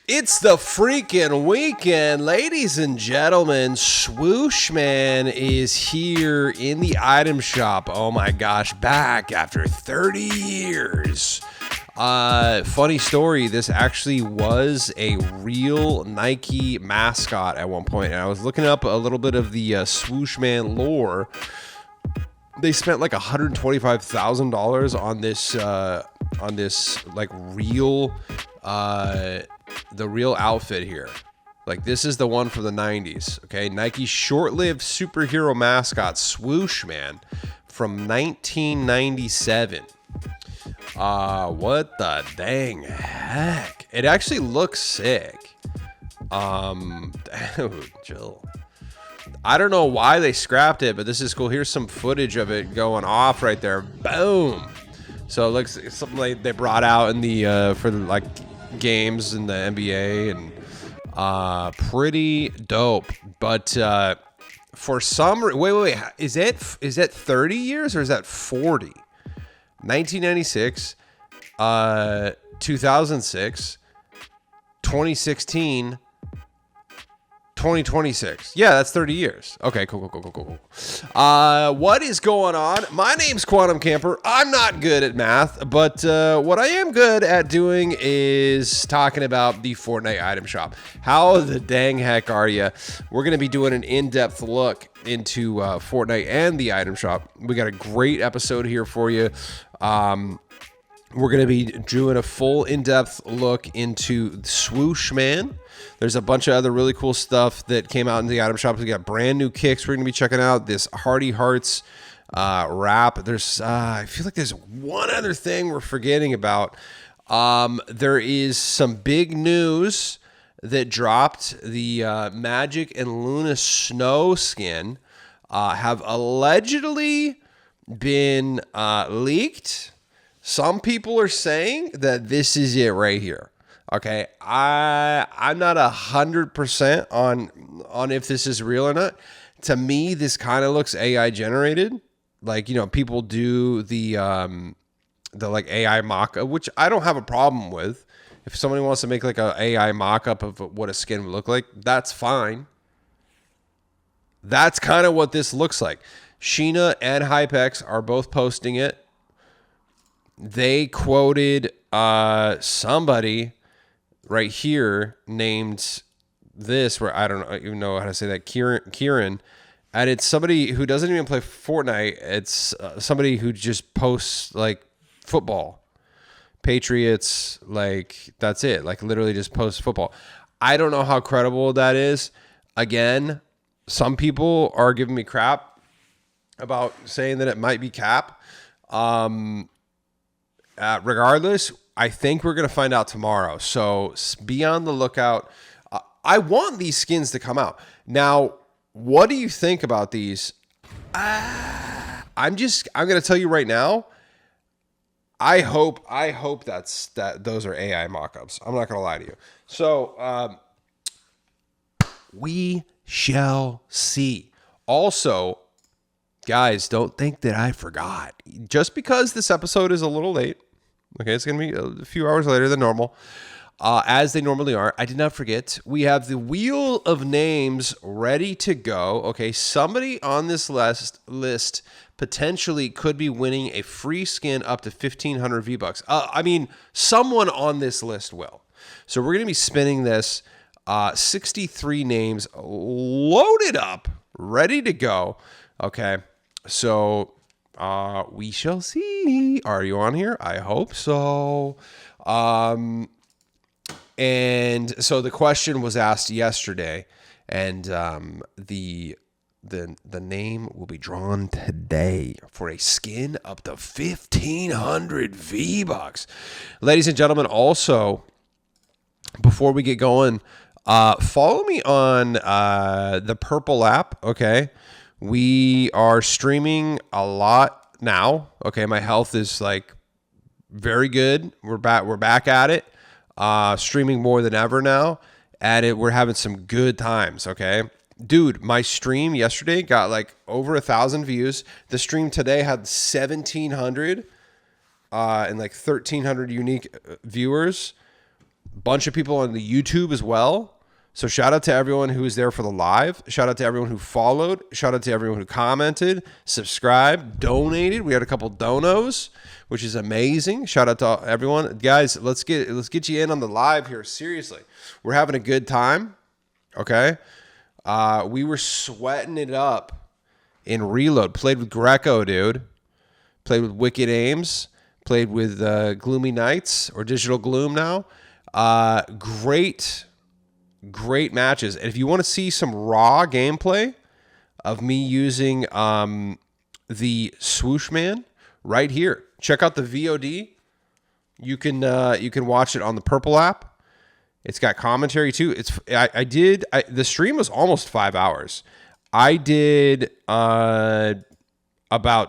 It's the freaking weekend, ladies and gentlemen. Swooshman is here in the item shop. Oh my gosh, back after 30 years. Funny story, this actually was a real Nike mascot at one point, and I was looking up a little bit of the Swooshman lore. They spent like $125,000 on this like real the real outfit here. Like, this is the one from the 90s, okay? Nike's short-lived superhero mascot, Swooshman, from 1997. What the dang heck? It actually looks sick. Dude, chill. I don't know why they scrapped it, but this is cool. Here's some footage of it going off right there. Boom. So it looks like something like they brought out in the for the, like, games in the NBA, and pretty dope. But for some wait, is that 30 years or is that 40? 1996, 2006, 2016, 2026. Yeah, that's 30 years. Okay, cool. What is going on? My name's Quantum Camper. I'm not good at math, but what I am good at doing is talking about the Fortnite item shop. How the dang heck are you? We're going to be doing an in-depth look into Fortnite and the item shop. We got a great episode here for you. We're going to be doing a full in-depth look into Swooshman. There's a bunch of other really cool stuff that came out in the item shop. We got brand new kicks we're going to be checking out. This Hardy Hearts wrap. There's I feel like there's one other thing we're forgetting about. There is some big news that dropped. The Magic and Luna Snow skin have allegedly been leaked. Some people are saying that this is it right here. Okay, I'm not 100% on if this is real or not. To me, this kind of looks AI generated. Like, you know, people do the like AI mock-up, which I don't have a problem with. If somebody wants to make like a AI mock-up of what a skin would look like, that's fine. That's kind of what this looks like. Sheena and Hypex are both posting it. They quoted somebody right here named this, where I don't even know how to say that, Kieran, and it's somebody who doesn't even play Fortnite. It's somebody who just posts like football, Patriots, like that's it. Like literally just posts football. I don't know how credible that is. Again, some people are giving me crap about saying that it might be cap. Regardless, I think we're going to find out tomorrow. So be on the lookout. I want these skins to come out. Now, what do you think about these? I'm going to tell you right now. I hope those are AI mock-ups. I'm not going to lie to you. So, we shall see. Also, guys, don't think that I forgot. Just because this episode is a little late, okay, it's going to be a few hours later than normal, as they normally are. I did not forget. We have the wheel of names ready to go. Okay, somebody on this list potentially could be winning a free skin up to 1,500 V-Bucks. I mean, someone on this list will. So we're going to be spinning this. 63 names loaded up, ready to go. Okay, so we shall see. Are you on here? I hope so. And so the question was asked yesterday, and the name will be drawn today for a skin up to 1,500 V-Bucks. Ladies and gentlemen, also, before we get going, follow me on the Purple app, okay? We are streaming a lot now. Okay, my health is like very good. We're back at it. Streaming more than ever now. We're having some good times, okay? Dude, my stream yesterday got like over 1,000 views. The stream today had 1,700 and like 1,300 unique viewers. Bunch of people on the YouTube as well. So shout out to everyone who was there for the live. Shout out to everyone who followed. Shout out to everyone who commented, subscribed, donated. We had a couple donos, which is amazing. Shout out to everyone. Guys, let's get you in on the live here. Seriously. We're having a good time. Okay? We were sweating it up in Reload. Played with Greco, dude. Played with Wicked Aims. Played with Gloomy Knights, or Digital Gloom now. Great matches. And if you want to see some raw gameplay of me using the Swooshman right here, check out the VOD. You can watch it on the Purple app. It's got commentary too. The stream was almost 5 hours. I did about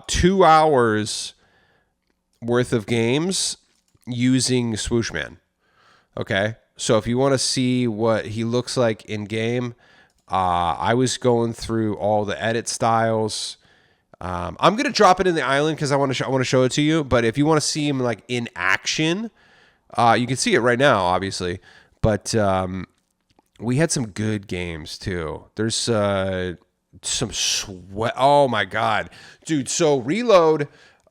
2 hours worth of games using Swooshman. Okay. So if you want to see what he looks like in game, I was going through all the edit styles. I'm going to drop it in the island because I want to show it to you. But if you want to see him like in action, you can see it right now, obviously. But we had some good games too. There's some sweat. Oh my God, dude. So Reload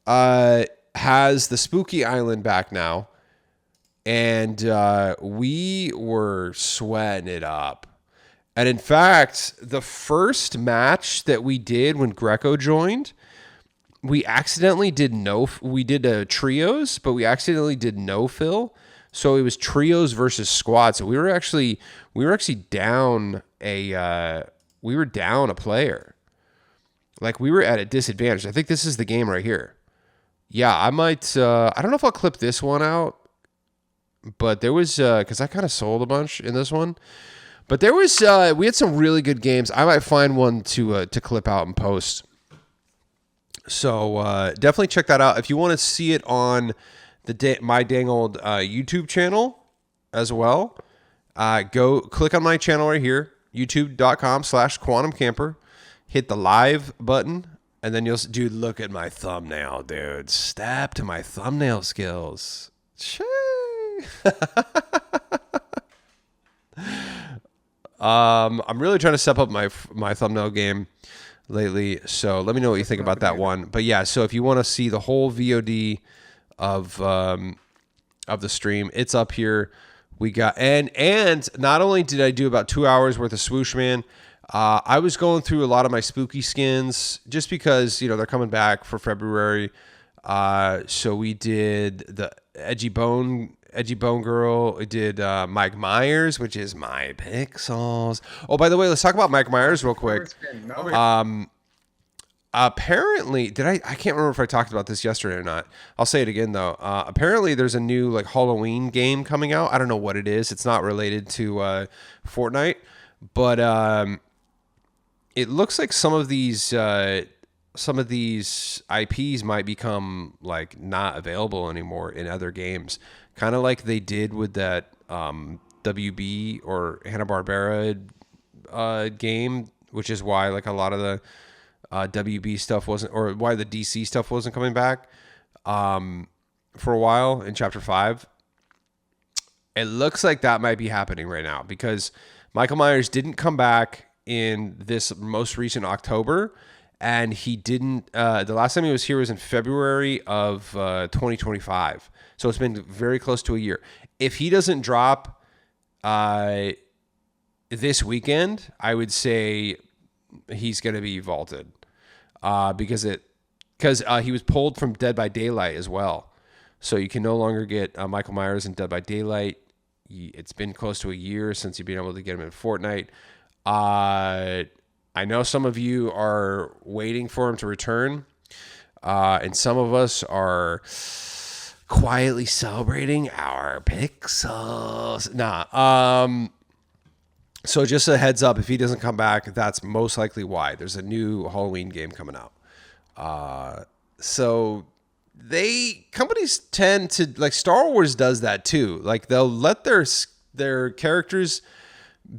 has the Spooky Island back now. And we were sweating it up. And in fact, the first match that we did when Greco joined, we accidentally did trios, but we accidentally did no fill. So it was trios versus squad. So we were actually down a player. Like we were at a disadvantage. I think this is the game right here. Yeah, I might. I don't know if I'll clip this one out. But there was, because I kind of sold a bunch in this one. But there was, we had some really good games. I might find one to clip out and post. So definitely check that out. If you want to see it on my dang old YouTube channel as well, go click on my channel right here, youtube.com/quantumcamper. Hit the live button, and then dude, look at my thumbnail, dude. Step to my thumbnail skills. I'm really trying to step up my thumbnail game lately, so let me know what you think about that one. But yeah, so if you want to see the whole VOD of the stream, it's up here. We got and not only did I do about 2 hours worth of Swooshman, I was going through a lot of my spooky skins just because they're coming back for February. So we did the Edgy Bone Girl. We did Mike Myers, which is my pixels. Oh, by the way, let's talk about Mike Myers real quick. Apparently, I can't remember if I talked about this yesterday or not. I'll say it again though. Apparently there's a new like Halloween game coming out. I don't know what it is. It's not related to Fortnite, but it looks like some of these IPs might become like not available anymore in other games, kind of like they did with that WB or Hanna-Barbera game, which is why like a lot of the WB stuff wasn't, or why the DC stuff wasn't coming back for a while in Chapter 5. It looks like that might be happening right now because Michael Myers didn't come back in this most recent October. And he didn't, the last time he was here was in February of 2025. So it's been very close to a year. If he doesn't drop this weekend, I would say he's going to be vaulted because he was pulled from Dead by Daylight as well. So you can no longer get Michael Myers in Dead by Daylight. It's been close to a year since you've been able to get him in Fortnite. I know some of you are waiting for him to return, and some of us are quietly celebrating our pixels. So just a heads up, if he doesn't come back, that's most likely why. There's a new Halloween game coming out. So companies tend to, like Star Wars does that too. Like they'll let their characters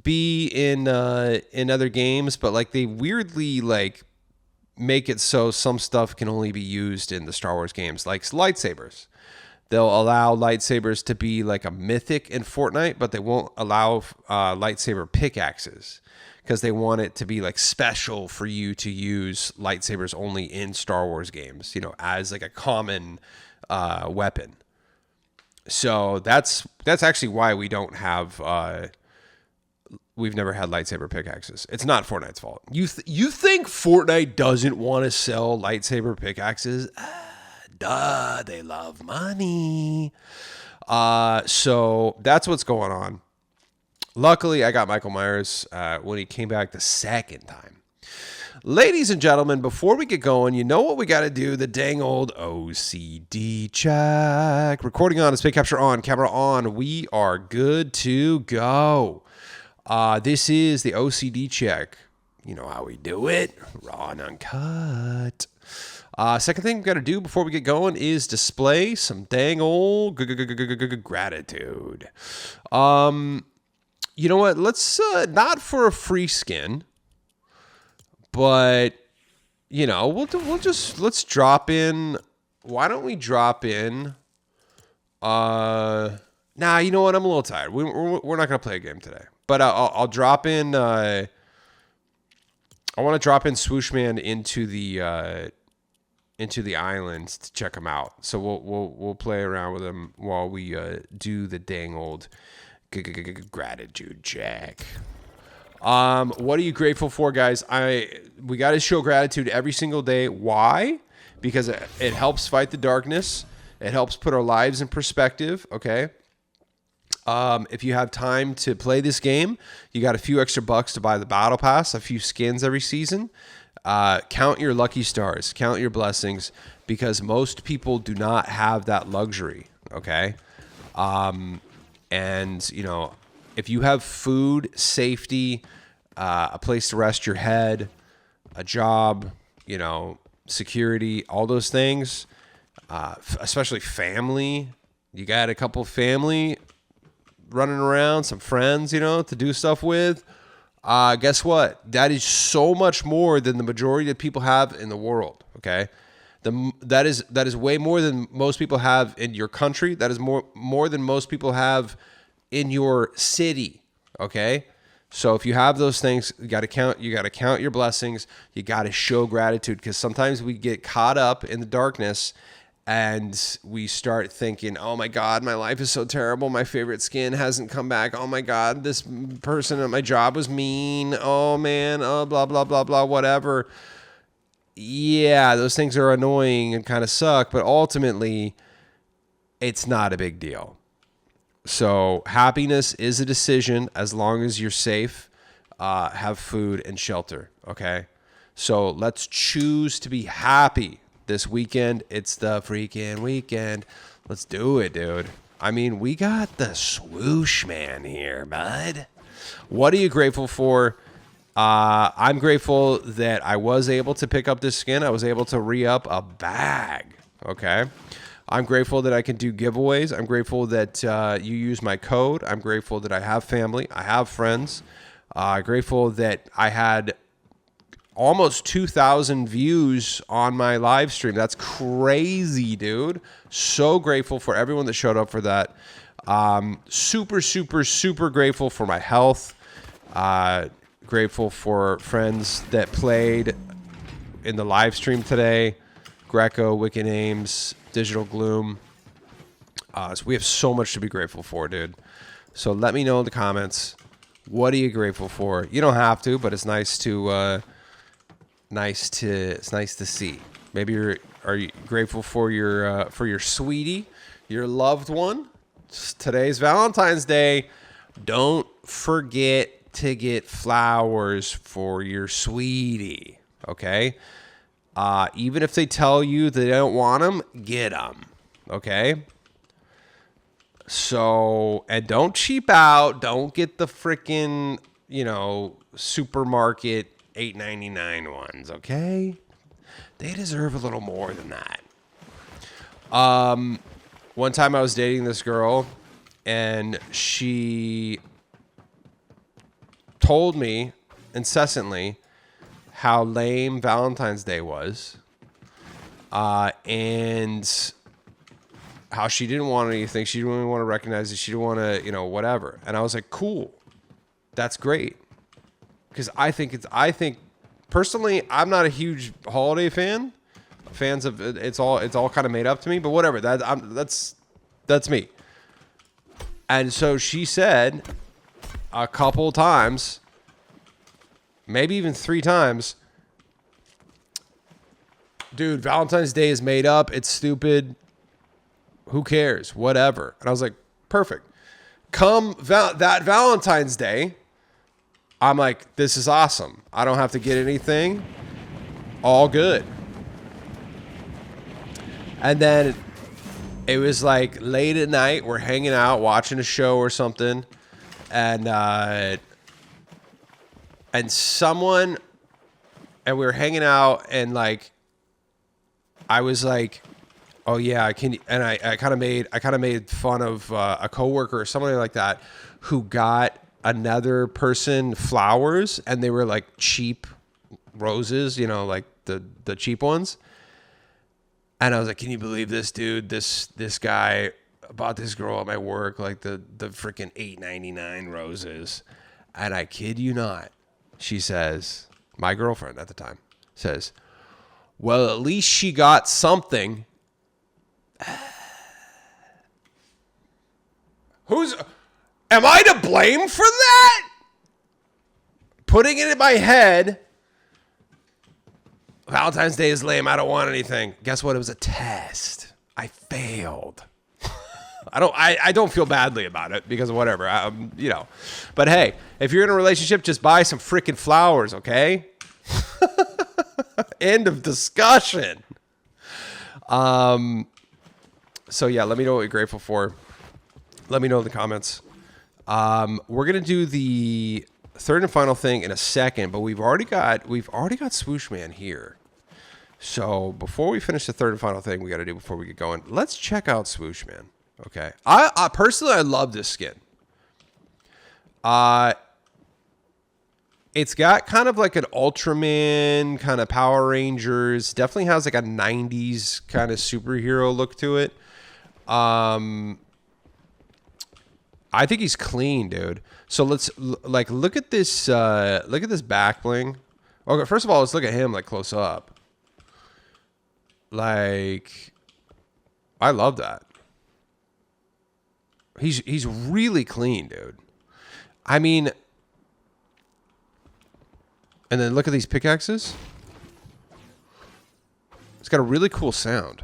be in other games, but like they weirdly like make it so some stuff can only be used in the Star Wars games, like lightsabers. They'll allow lightsabers to be like a mythic in Fortnite, but they won't allow lightsaber pickaxes because they want it to be like special for you to use lightsabers only in Star Wars games, you know, as like a common weapon. So that's actually why we don't have we've never had lightsaber pickaxes. It's not Fortnite's fault. You think Fortnite doesn't want to sell lightsaber pickaxes? Duh, they love money. So that's what's going on. Luckily, I got Michael Myers when he came back the second time. Ladies and gentlemen, before we get going, you know what we got to do? The dang old OCD check. Recording on, display capture on, camera on. We are good to go. This is the OCD check. You know how we do it. Raw and uncut. Second thing we got to do before we get going is display some dang old gratitude. You know what? Let's not for a free skin, but you know let's drop in. Why don't we drop in? Nah, you know what? I'm a little tired. We're not gonna play a game today, but I'll drop in. I want to drop in Swooshman into the islands to check him out. So we'll play around with him while we do the dang old gratitude check. What are you grateful for, guys? We got to show gratitude every single day. Why? Because it helps fight the darkness. It helps put our lives in perspective. Okay. If you have time to play this game, you got a few extra bucks to buy the battle pass, a few skins every season. Count your lucky stars, count your blessings, because most people do not have that luxury. Okay. And you know, if you have food, safety, a place to rest your head, a job, you know, security, all those things, especially family, you got a couple family running around, some friends, you know, to do stuff with. Guess what? That is so much more than the majority of people have in the world. Okay. That is way more than most people have in your country. That is more than most people have in your city. Okay. So if you have those things, you got to count your blessings. You got to show gratitude, because sometimes we get caught up in the darkness and we start thinking, oh my God, my life is so terrible. My favorite skin hasn't come back. Oh my God, this person at my job was mean. Oh man, oh, blah, blah, blah, blah, whatever. Yeah, those things are annoying and kind of suck, but ultimately it's not a big deal. So happiness is a decision as long as you're safe, have food and shelter. Okay. So let's choose to be happy this weekend. It's the freaking weekend. Let's do it, dude. I mean, we got the Swooshman here, bud. What are you grateful for? I'm grateful that I was able to pick up this skin. I was able to re-up a bag. Okay. I'm grateful that I can do giveaways. I'm grateful that you use my code. I'm grateful that I have family. I have friends. Grateful that I had almost 2,000 views on my live stream. That's crazy, dude. So grateful for everyone that showed up for that. Super, super, super grateful for my health. Grateful for friends that played in the live stream today. Greco, Wicked Ames, Digital Gloom. So we have so much to be grateful for, dude. So let me know in the comments. What are you grateful for? You don't have to, but it's nice to see. Maybe are you grateful for your sweetie, your loved one? Today's Valentine's Day. Don't forget to get flowers for your sweetie. Okay. Even if they tell you they don't want them, get them. Okay. So, and don't cheap out. Don't get the freaking, supermarket $8.99 ones. Okay. They deserve a little more than that. One time I was dating this girl and she told me incessantly how lame Valentine's Day was, and how she didn't want anything. She didn't want to recognize it. She didn't want to, you know, whatever. And I was like, cool. That's great. Because I think personally, I'm not a huge holiday fan. Fans of it's all kind of made up to me, but whatever. That's me. And so she said a couple times, maybe even 3 times, dude, Valentine's Day is made up. It's stupid. Who cares? Whatever. And I was like, perfect. Come that Valentine's Day, I'm like, this is awesome. I don't have to get anything. All good. And then it was like late at night. We're hanging out, watching a show or something. And we were hanging out, and like, I was like, oh yeah, I can. And I kind of made fun of a coworker or somebody like that who got another person flowers, and they were like cheap roses, you know, like the cheap ones. And I was like, can you believe this, dude? This guy bought this girl at my work like the freaking $8.99 roses. And I kid you not, she says, my girlfriend at the time says, well, at least she got something. Am I to blame for that? Putting it in my head, Valentine's Day is lame. I don't want anything. Guess what? It was a test. I failed. I don't feel badly about it because of whatever. You know. But hey, if you're in a relationship, just buy some freaking flowers, okay? End of discussion. So yeah, let me know what you're grateful for. Let me know in the comments. We're gonna do the third and final thing in a second, but we've already got Swooshman here. So before we finish the third and final thing we got to do before we get going, let's check out Swooshman. Okay, I personally love this skin. It's got kind of like an Ultraman, kind of Power Rangers. Definitely has like a 90s kind of superhero look to it. I think he's clean, dude. So let's like look at this back bling. Okay, first of all, let's look at him like close up. Like, I love that. He's really clean, dude. I mean, and then look at these pickaxes. It's got a really cool sound.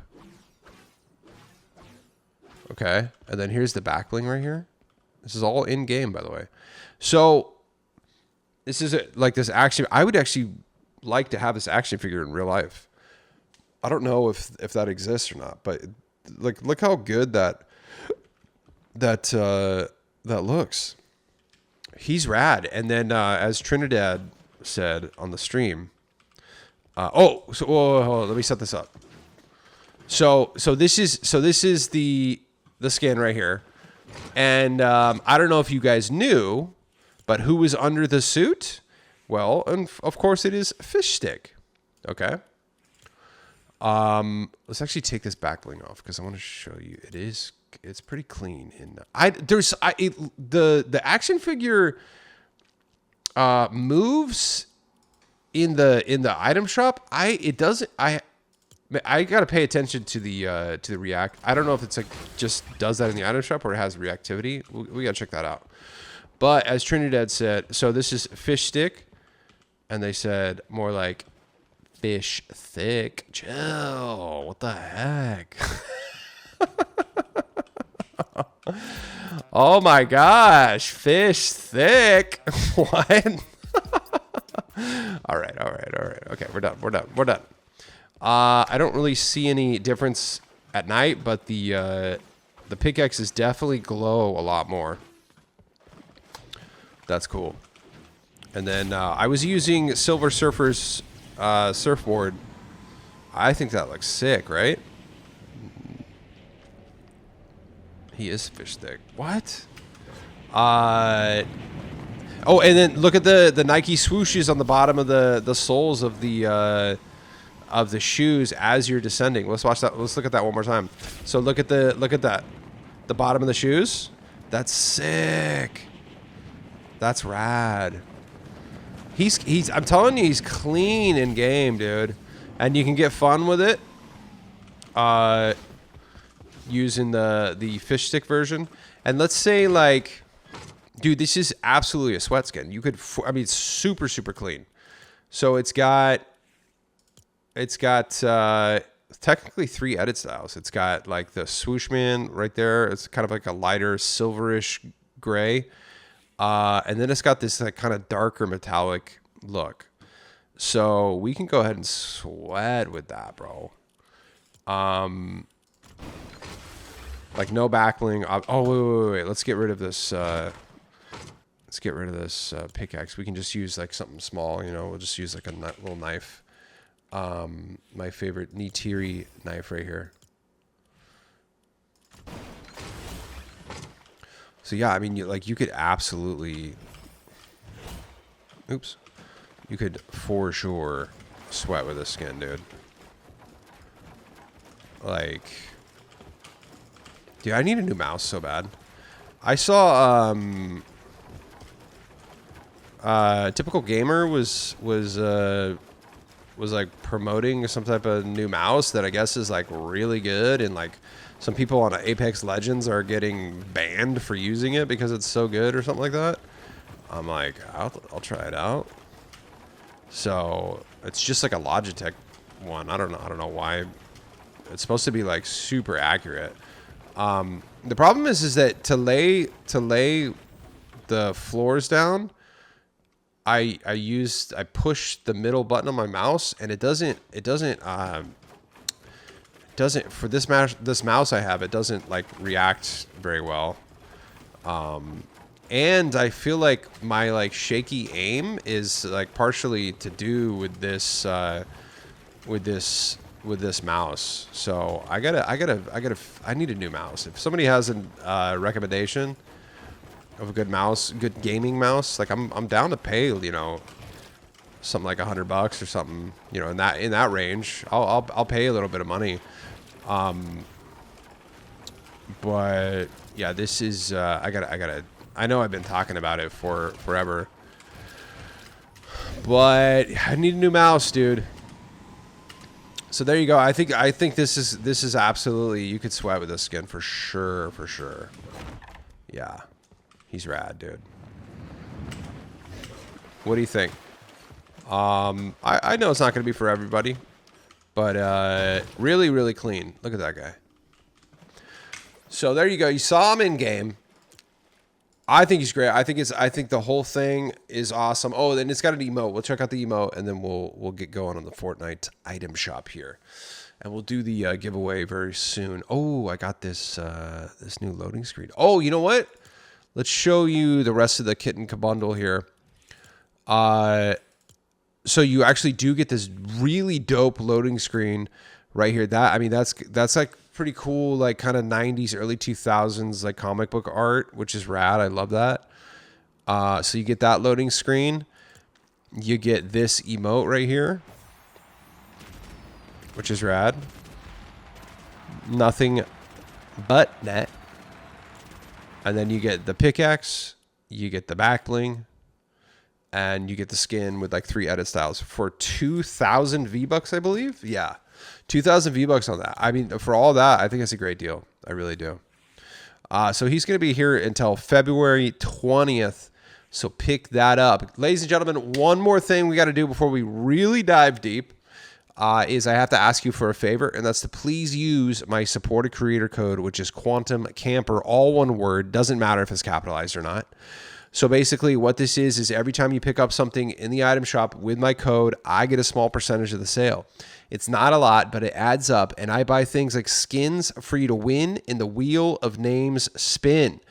Okay, and then here's the back bling right here. This is all in game, by the way. So this is like this action. I would actually like to have this action figure in real life. I don't know if that exists or not, but like look how good that looks. He's rad. And then as Trinidad said on the stream, let me set this up. So this is the skin right here. And I don't know if you guys knew, but who was under the suit? Well, and of course it is Fish Stick. Okay. Let's actually take this back bling off because I want to show you. It's pretty clean. The action figure moves in the item shop. I gotta pay attention to the react. I don't know if it's like just does that in the item shop or it has reactivity. We gotta check that out. But as Trinidad said, so this is Fish Stick, and they said more like Fish Thick. Chill. What the heck? Oh my gosh, Fish Thick. What? All right. Okay, we're done. I don't really see any difference at night, but the pickaxes definitely glow a lot more. That's cool. And then I was using Silver Surfer's surfboard. I think that looks sick, right? He is Fish Stick. What? Oh, and then look at the Nike swooshes on the bottom of the soles of the of the shoes as you're descending. Let's watch that. Let's look at that one more time. So look at that. The bottom of the shoes. That's sick. That's rad. I'm telling you, he's clean in game, dude. And you can get fun with it. Using the fish stick version. And let's say like, dude, this is absolutely a sweat skin. You could, I mean, it's super, super clean. So it's got technically 3 edit styles. It's got like the Swooshman right there. It's kind of like a lighter silverish gray. And then it's got this like kind of darker metallic look. So we can go ahead and sweat with that, bro. Like no backbling. Oh, wait. Let's get rid of this. Let's get rid of this pickaxe. We can just use like something small, you know. We'll just use like a little knife. My favorite Nitiri knife right here. So yeah, I mean, you could absolutely. Oops. You could for sure sweat with this skin, dude. Like, dude, I need a new mouse so bad. I saw Typical Gamer was like promoting some type of new mouse that I guess is like really good, and like some people on Apex Legends are getting banned for using it because it's so good or something like that. I'm like, I'll try it out. So it's just like a Logitech one. I don't know why. It's supposed to be like super accurate. The problem is that to lay the floors down, I pushed the middle button on my mouse, and it doesn't for this mouse I have, it doesn't like react very well. And I feel like my like shaky aim is like partially to do with this mouse. So I need a new mouse. If somebody has a recommendation of a good mouse, good gaming mouse, like I'm down to pay, you know, something like $100 or something, you know, in that range. I'll pay a little bit of money. But yeah, this is I know I've been talking about it for forever, but I need a new mouse, dude. So there you go. I think this is absolutely, you could sweat with this skin for sure. Yeah, he's rad, dude. What do you think? I know it's not going to be for everybody, but really, really clean. Look at that guy. So there you go. You saw him in game. I think he's great. I think the whole thing is awesome. Oh, then it's got an emote. We'll check out the emote, and then we'll get going on the Fortnite item shop here, and we'll do the giveaway very soon. Oh, I got this this new loading screen. Oh, you know what? Let's show you the rest of the kit and bundle here. So you actually do get this really dope loading screen right here. That's like pretty cool, like kind of 90s, early 2000s, like comic book art, which is rad. I love that. So you get that loading screen. You get this emote right here, which is rad. Nothing but net. And then you get the pickaxe, you get the back bling, and you get the skin with like 3 edit styles for 2,000 V-Bucks, I believe. Yeah. 2,000 V-Bucks on that. I mean, for all that, I think it's a great deal. I really do. So he's going to be here until February 20th. So pick that up. Ladies and gentlemen, one more thing we got to do before we really dive deep is I have to ask you for a favor, and that's to please use my supported creator code, which is Quantum Camper, all one word. Doesn't matter if it's capitalized or not. So basically what this is every time you pick up something in the item shop with my code, I get a small percentage of the sale. It's not a lot, but it adds up. And I buy things like skins for you to win in the Wheel of Names spin,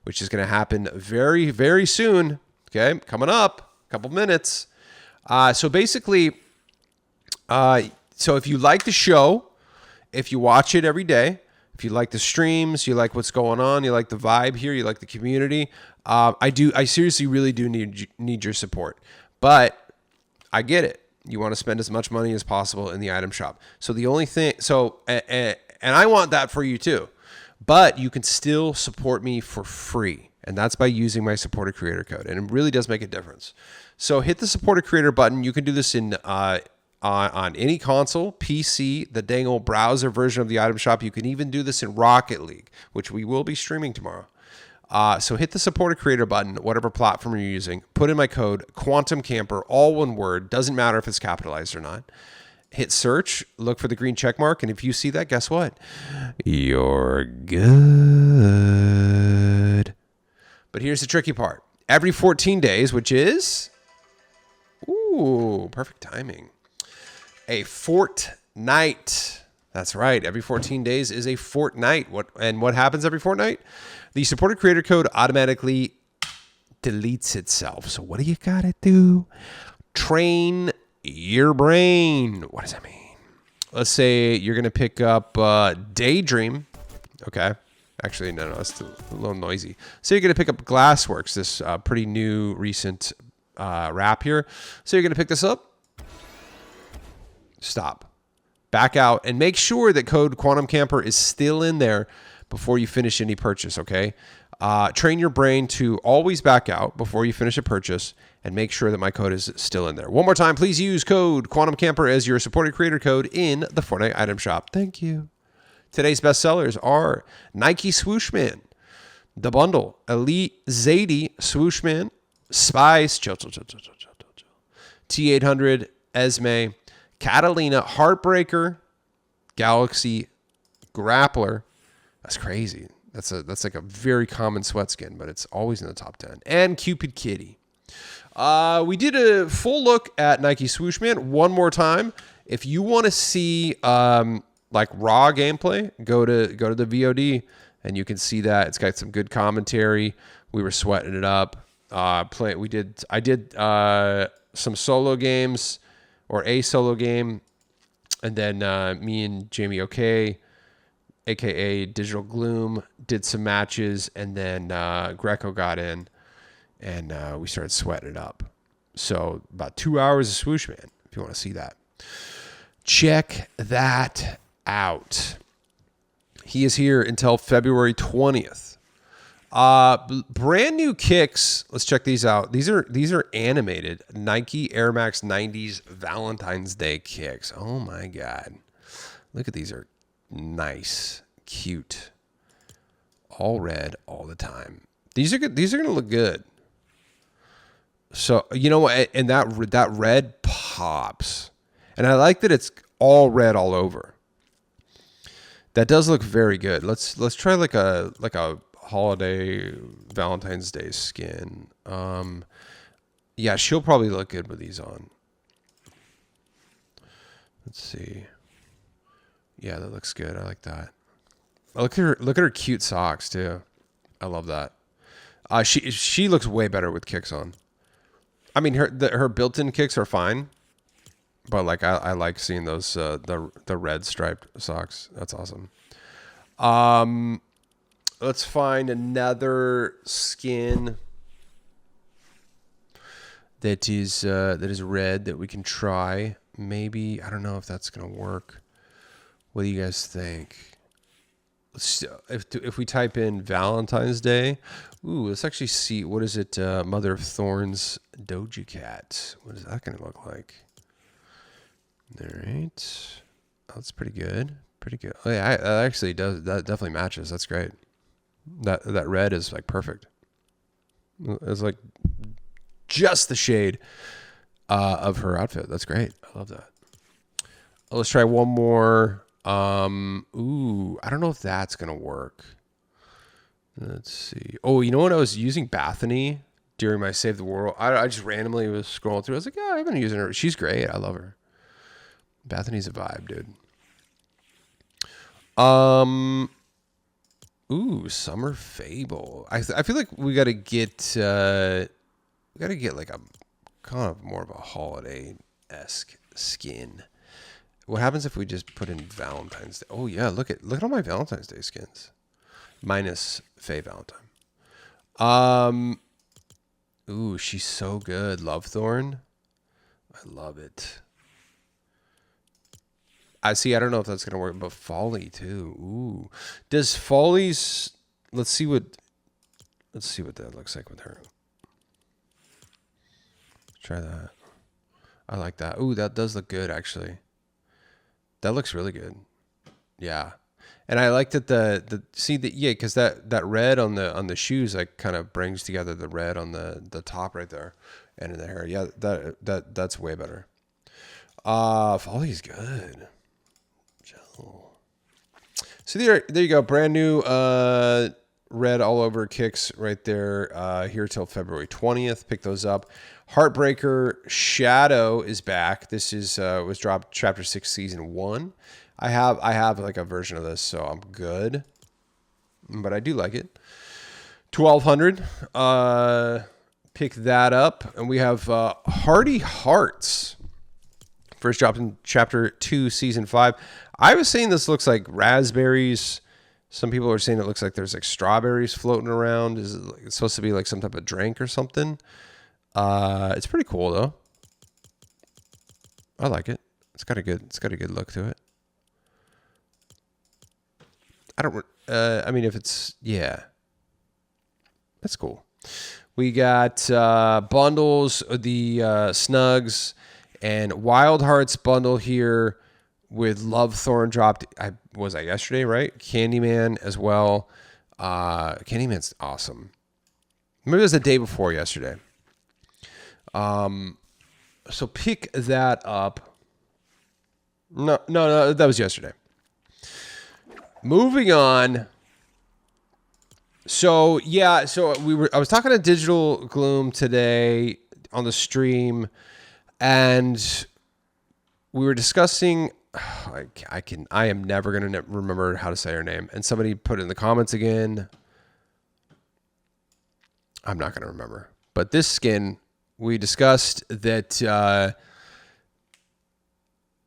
which is going to happen very, very soon. Okay, coming up, a couple minutes. So basically, so if you like the show, if you watch it every day, if you like the streams, you like what's going on, you like the vibe here, you like the community, I seriously really do need your support. But I get it. You want to spend as much money as possible in the item shop. So the only thing, and I want that for you too, but you can still support me for free. And that's by using my supported creator code. And it really does make a difference. So hit the supported creator button. You can do this in on any console, PC, the dang old browser version of the item shop. You can even do this in Rocket League, which we will be streaming tomorrow. So hit the supported creator button, whatever platform you're using. Put in my code, QuantumCamper, all one word. Doesn't matter if it's capitalized or not. Hit search, look for the green check mark, and if you see that, guess what? You're good. But here's the tricky part. Every 14 days, which is... Ooh, perfect timing. A fortnight. That's right. Every 14 days is a fortnight. What happens every fortnight? The supported creator code automatically deletes itself. So what do you got to do? Train your brain. What does that mean? Let's say you're going to pick up Daydream. Okay. Actually, no, that's a little noisy. So you're going to pick up Glassworks, this pretty new, recent wrap here. So you're going to pick this up. Stop. Back out and make sure that code QuantumCamper is still in there before you finish any purchase, okay? Train your brain to always back out before you finish a purchase and make sure that my code is still in there. One more time, please use code QuantumCamper as your supported creator code in the Fortnite item shop. Thank you. Today's best sellers are Nike Swooshman, The Bundle, Elite Zadie, Swooshman, Spice, T800, Esme, Catalina, Heartbreaker, Galaxy, Grappler. That's crazy. That's like a very common sweat skin, but it's always in the top 10. And Cupid Kitty. We did a full look at Nike Swooshman one more time. If you want to see like raw gameplay, go to the VOD and you can see that it's got some good commentary. We were sweating it up. I did some solo games or a solo game, and then me and Jamie OK, aka Digital Gloom, did some matches, and then Greco got in, and we started sweating it up. So about 2 hours of Swooshman, if you want to see that. Check that out. He is here until February 20th. Brand new kicks. Let's check these out. These are animated Nike Air Max 90s Valentine's Day kicks. Oh my God. Look at these. Are nice, cute, all red all the time. These are good. These are going to look good. So, you know what? And that red pops. And I like that it's all red all over. That does look very good. Let's try like a holiday Valentine's Day skin. Yeah, she'll probably look good with these on. Let's see. Yeah, that looks good. I like that. Look at her cute socks too. I love that. She looks way better with kicks on. I mean, her built-in kicks are fine, but like I like seeing those the red striped socks. That's awesome. Let's find another skin that is red that we can try. Maybe, I don't know if that's gonna work. What do you guys think? If we type in Valentine's Day, ooh, let's actually see, what is it? Mother of Thorns Doja Cat. What is that gonna look like? All right, oh, that's pretty good. Pretty good. Oh, yeah, that actually does. That definitely matches. That's great. That red is like perfect. It's like just the shade of her outfit. That's great. I love that. Let's try one more. Ooh, I don't know if that's gonna work. Let's see. Oh, you know what? I was using Bethany during my Save the World. I just randomly was scrolling through. I was like, yeah, I've been using her. She's great. I love her. Bethany's a vibe, dude. Ooh, Summer Fable. I feel like we gotta get like a kind of more of a holiday-esque skin. What happens if we just put in Valentine's Day? Oh yeah, look at all my Valentine's Day skins, minus Faye Valentine. Ooh, she's so good. Love Thorn. I love it. I see. I don't know if that's gonna work, but Folly too. Ooh, does Folly's? Let's see what that looks like with her. Try that. I like that. Ooh, that does look good actually. That looks really good. Yeah, and I like that because that red on the shoes like kind of brings together the red on the top right there and in the hair. Yeah, that's way better. Folly's good. So there you go. Brand new red all over kicks right there. Here till February 20th. Pick those up. Heartbreaker Shadow is back. This is was dropped chapter 6 season 1. I have like a version of this, so I'm good. But I do like it. 1200. Pick that up, and we have Hardy Hearts. First dropped in chapter 2 season 5. I was saying this looks like raspberries. Some people are saying it looks like there's like strawberries floating around. Is it it's supposed to be like some type of drink or something? It's pretty cool though. I like it. It's got a good look to it. I mean, if it's, yeah, that's cool. We got bundles, the Snugs and Wild Hearts bundle here with Love Thorn dropped. Was I yesterday, right? Candyman as well. Candyman's awesome. Maybe it was the day before yesterday. So pick that up. No, that was yesterday. Moving on. So yeah, I was talking to Digital Gloom today on the stream, and we were discussing. I am never gonna remember how to say her name, and somebody put it in the comments again. I'm not gonna remember, but this skin we discussed that.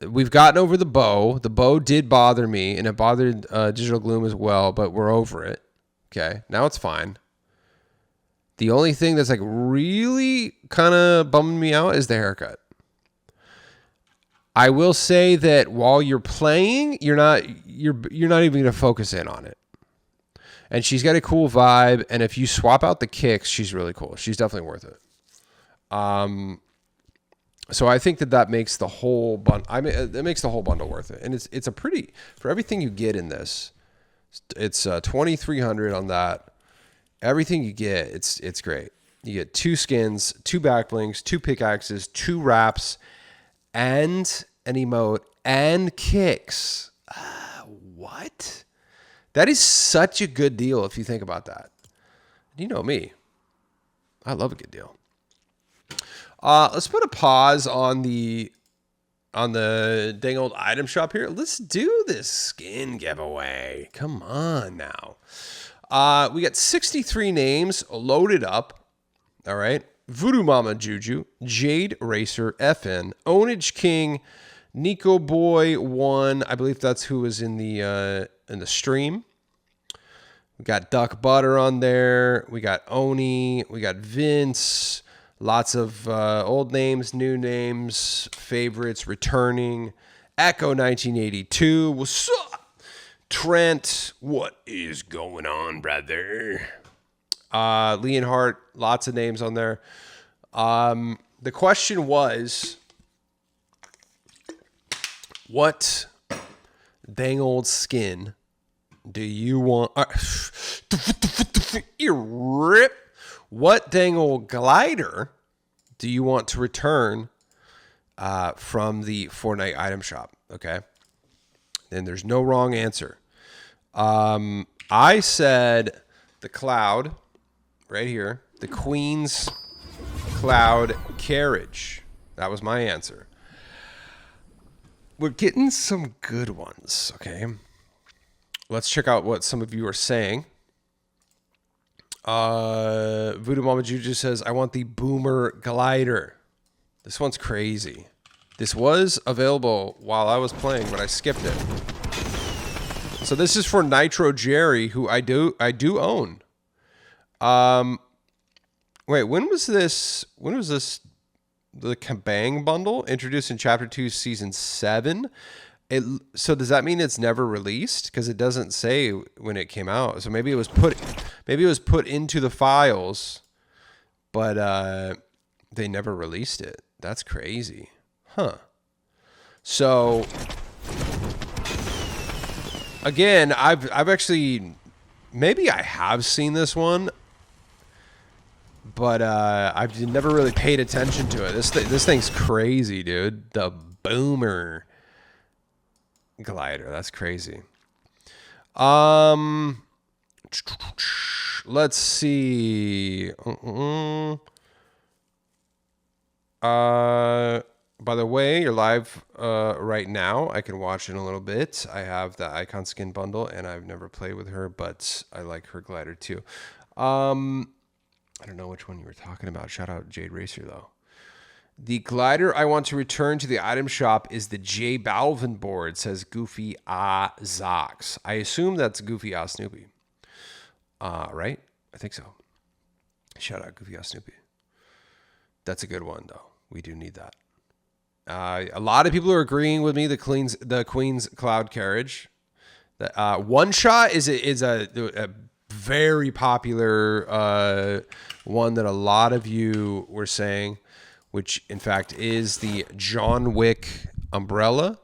We've gotten over the bow. The bow did bother me, and it bothered Digital Gloom as well, but we're over it. Okay, now it's fine. The only thing that's like really kind of bumming me out is the haircut. I will say that while you're playing, you're not even going to focus in on it. And she's got a cool vibe, and if you swap out the kicks, she's really cool. She's definitely worth it. So I think that makes the whole bundle. I mean, it makes the whole bundle worth it, and it's a pretty for everything you get in this. It's 2,300 on that. Everything you get, it's great. You get 2 skins, 2 back blings, 2 pickaxes, 2 wraps, and an emote and kicks. What? That is such a good deal if you think about that. You know me. I love a good deal. Let's put a pause on the dang old item shop here. Let's do this skin giveaway. Come on now. We got 63 names loaded up. All right. Voodoo Mama Juju, Jade Racer, FN, Ownage King, Nico Boy 1. I believe that's who was in the stream. We got Duck Butter on there. We got Oni. We got Vince. Lots of old names, new names, favorites, returning. Echo 1982. What's up? Trent. What is going on, brother? Leonhardt. Lots of names on there. The question was, what dang old skin do you want? Rip. What dang old glider do you want to return from the Fortnite item shop? Okay. And there's no wrong answer. I said the Cloud right here, the Queen's Cloud Carriage. That was my answer. We're getting some good ones. Okay. Let's check out what some of you are saying. Voodoo Mama Juju says, I want the Boomer Glider. This one's crazy. This was available while I was playing, but I skipped it. So this is for Nitro Jerry, who I do own. Wait, when was this? The Kabang bundle introduced in Chapter 2, Season 7? So does that mean it's never released? Because it doesn't say when it came out. So maybe it was put into the files, but they never released it. That's crazy, huh? So again, I've actually, maybe I have seen this one, but I've never really paid attention to it. This thing's crazy, dude. The Boomer glider, that's crazy. Let's see. By the way, you're live right now. I can watch in a little bit. I have the Icon Skin bundle, and I've never played with her, but I like her glider too. I don't know which one you were talking about. Shout out Jade Racer, though. The glider I want to return to the item shop is the J Balvin board, says Goofy Ah Zox. I assume that's Goofy Ah Snoopy. Right? I think so. Shout out Goofy Ah Snoopy. That's a good one, though. We do need that. A lot of people are agreeing with me. The Queen's Cloud Carriage. The One Shot is a very popular one that a lot of you were saying, which in fact is the John Wick umbrella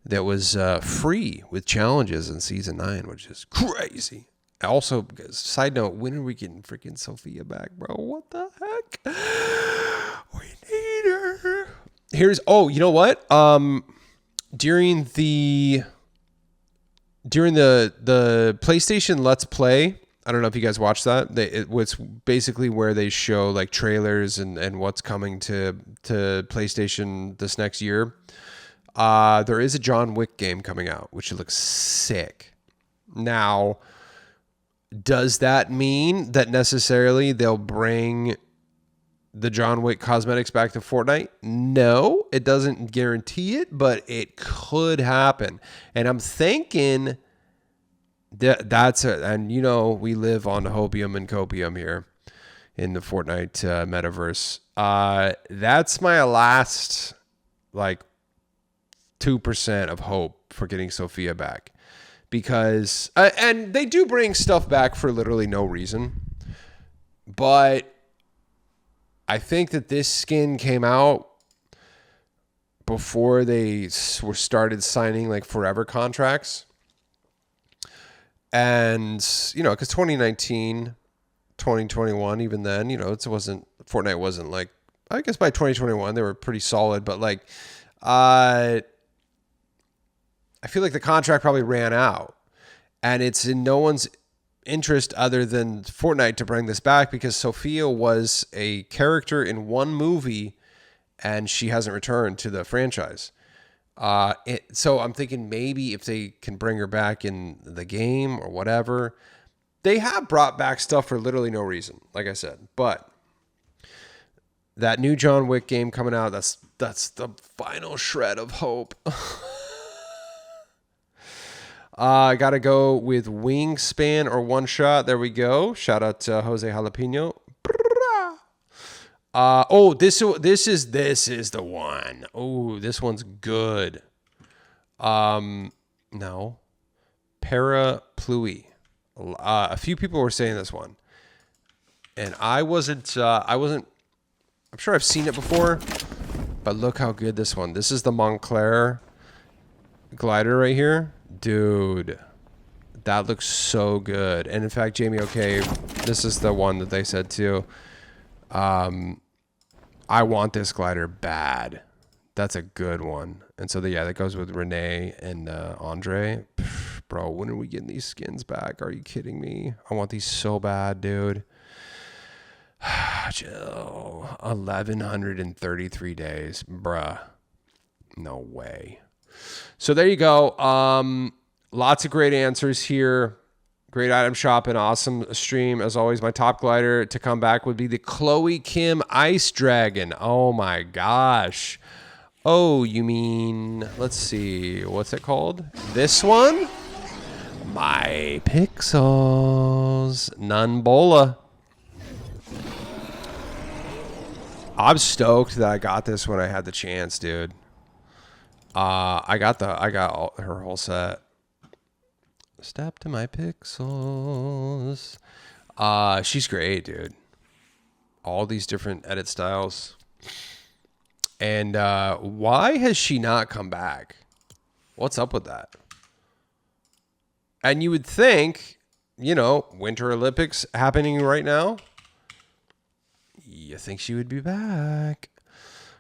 that was free with challenges in season 9, which is crazy. Also, side note, when are we getting freaking Sophia back, bro? What the heck? We need her. You know what? During the PlayStation Let's Play, I don't know if you guys watched that. It was basically where they show like trailers and what's coming to PlayStation this next year. There is a John Wick game coming out, which looks sick. Now, does that mean that necessarily they'll bring the John Wick cosmetics back to Fortnite? No, it doesn't guarantee it, but it could happen. And I'm thinking that's it. And you know, we live on hopium and copium here in the Fortnite metaverse. That's my last like 2% of hope for getting Sophia back. Because, and they do bring stuff back for literally no reason. But I think that this skin came out before they started signing like forever contracts. And, you know, because 2019, 2021, even then, you know, Fortnite wasn't like, I guess by 2021, they were pretty solid. But like, I feel like the contract probably ran out, and it's in no one's interest other than Fortnite to bring this back, because Sophia was a character in one movie and she hasn't returned to the franchise. So I'm thinking maybe if they can bring her back in the game or whatever. They have brought back stuff for literally no reason, like I said. But that new John Wick game coming out, that's the final shred of hope. I got to go with Wingspan or One Shot. There we go. Shout out to Jose Jalapeno. This is the one. Oh, this one's good. No. Parapluie. A few people were saying this one. And I wasn't, I'm sure I've seen it before, but look how good this one. This is the Montclair glider right here. Dude, that looks so good. And in fact, Jamie, okay, this is the one that they said too. I want this glider bad. That's a good one. And so that goes with Renee and Andre. Pff, bro, when are we getting these skins back? Are you kidding me? I want these so bad, dude. Chill. 1,133 days, bruh. No way. So there you go. Lots of great answers here. Great item shop and awesome stream. As always, my top glider to come back would be the Chloe Kim Ice Dragon. Oh my gosh. Oh, you mean, let's see. What's it called? This one? My Pixels. Nunbola. I'm stoked that I got this when I had the chance, dude. I got her whole set. Step to my pixels. She's great, dude. All these different edit styles. And why has she not come back? What's up with that? And you would think, you know, Winter Olympics happening right now. You think she would be back.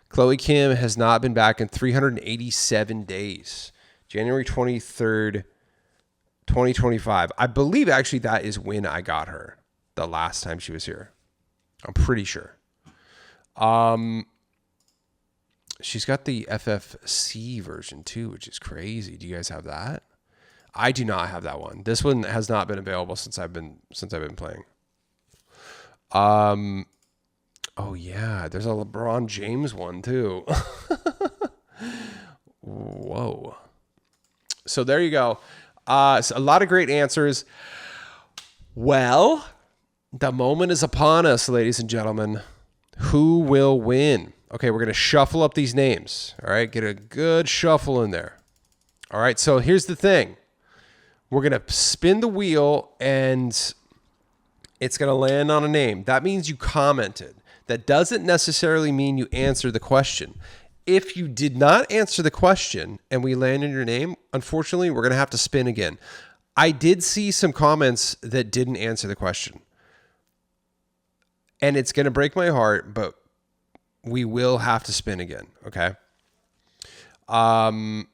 Chloe Kim has not been back in 387 days. January 23rd, 2025. I believe actually that is when I got her the last time she was here. I'm pretty sure. She's got the FFC version too, which is crazy. Do you guys have that? I do not have that one. This one has not been available since I've been playing. Oh yeah, there's a LeBron James one too. Whoa. So there you go. So a lot of great answers. Well, the moment is upon us, ladies and gentlemen. Who will win? Okay, we're going to shuffle up these names. All right, get a good shuffle in there. All right, so here's the thing. We're going to spin the wheel and it's going to land on a name. That means you commented. That doesn't necessarily mean you answer the question. If you did not answer the question and we land in your name, unfortunately, we're going to have to spin again. I did see some comments that didn't answer the question. And it's going to break my heart, but we will have to spin again, okay? And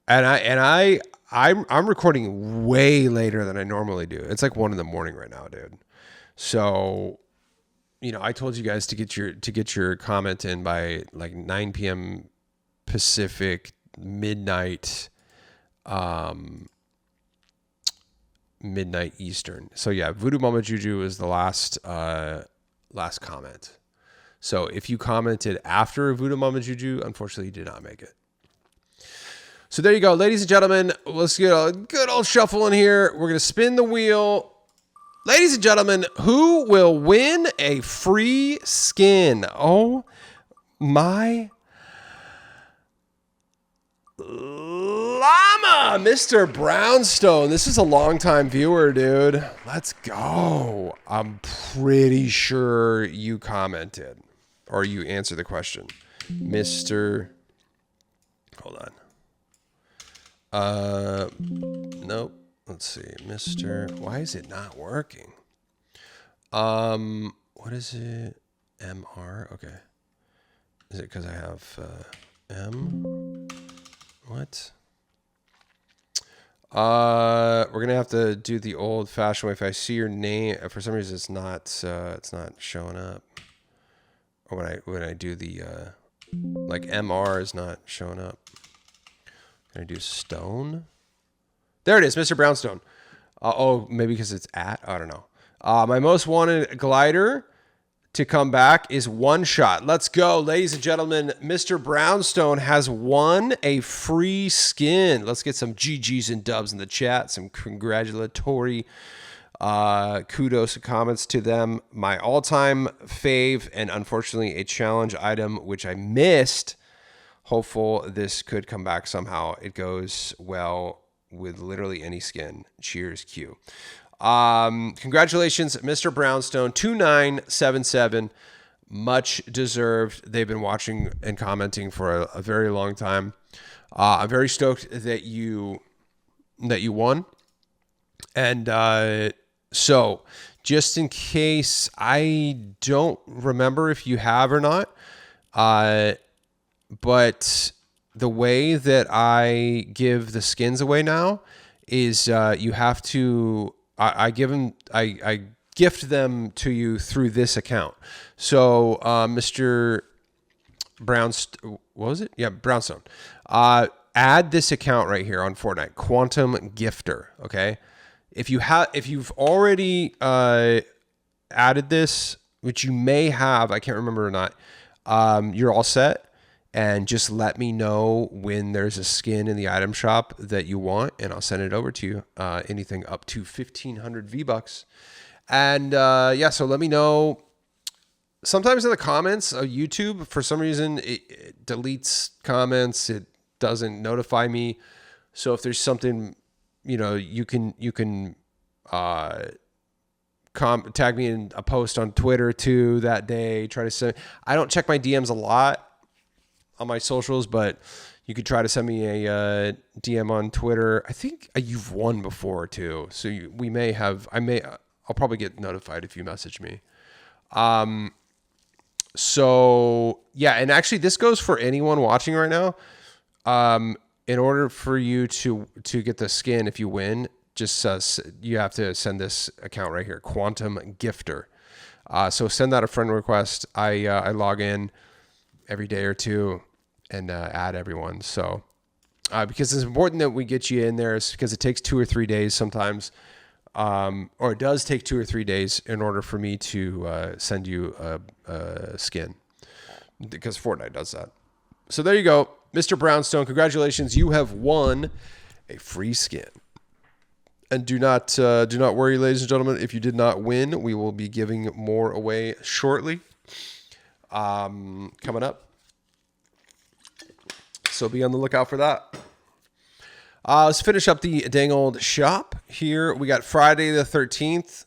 I'm recording way later than I normally do. It's like 1 a.m. right now, dude. So, you know, I told you guys to get your comment in by like 9 p.m. Pacific, midnight Eastern. So yeah, Voodoo Mama Juju is the last comment. So if you commented after Voodoo Mama Juju, unfortunately you did not make it. So there you go, ladies and gentlemen. Let's get a good old shuffle in here. We're gonna spin the wheel. Ladies and gentlemen, who will win a free skin? Oh my llama, Mr. Brownstone. This is a longtime viewer, dude. Let's go. I'm pretty sure you commented or you answered the question. Mr. Hold on. Nope. Let's see. Mr. Why is it not working? What is it? MR? Okay. Is it because I have M? What? We're gonna have to do the old-fashioned way. If I see your name, for some reason it's not showing up. Or when I do the like MR is not showing up. Can I do stone? There it is, Mr. Brownstone. Oh, maybe because it's at. I don't know. My most wanted glider to come back is One Shot. Let's go, ladies and gentlemen. Mr. Brownstone has won a free skin. Let's get some GGs and dubs in the chat. Some congratulatory kudos and comments to them. My all-time fave and unfortunately a challenge item which I missed. Hopeful this could come back somehow. It goes well with literally any skin. Cheers, Q. Congratulations, Mr. Brownstone, 2977. Much deserved. They've been watching and commenting for a very long time. I'm very stoked that you won. And so just in case, I don't remember if you have or not, but the way that I give the skins away now is you have to, I gift them to you through this account. So Mr. Brownstone, what was it? Yeah, Brownstone. Add this account right here on Fortnite, Quantum Gifter. Okay, if you've already added this, which you may have, I can't remember or not, you're all set. And just let me know when there's a skin in the item shop that you want, and I'll send it over to you. Anything up to 1,500 V-Bucks. And yeah, so let me know sometimes in the comments of YouTube, for some reason, it deletes comments. It doesn't notify me. So if there's something, you can tag me in a post on Twitter too that day. Try to send. I don't check my DMs a lot on my socials, but you could try to send me a DM on Twitter. I think you've won before too, so I'll probably get notified if you message me. So yeah, and actually this goes for anyone watching right now. In order for you to get the skin, if you win, just you have to send this account right here, Quantum Gifter. So send that a friend request. I log in every day or two and add everyone. So because it's important that we get you in there, is because it takes 2 or 3 days sometimes, or it does take 2 or 3 days in order for me to send you a skin, because Fortnite does that. So there you go, Mr. Brownstone. Congratulations, you have won a free skin. And do not worry, ladies and gentlemen. If you did not win, we will be giving more away shortly. Coming up. So be on the lookout for that. Let's finish up the dang old shop here. We got Friday the 13th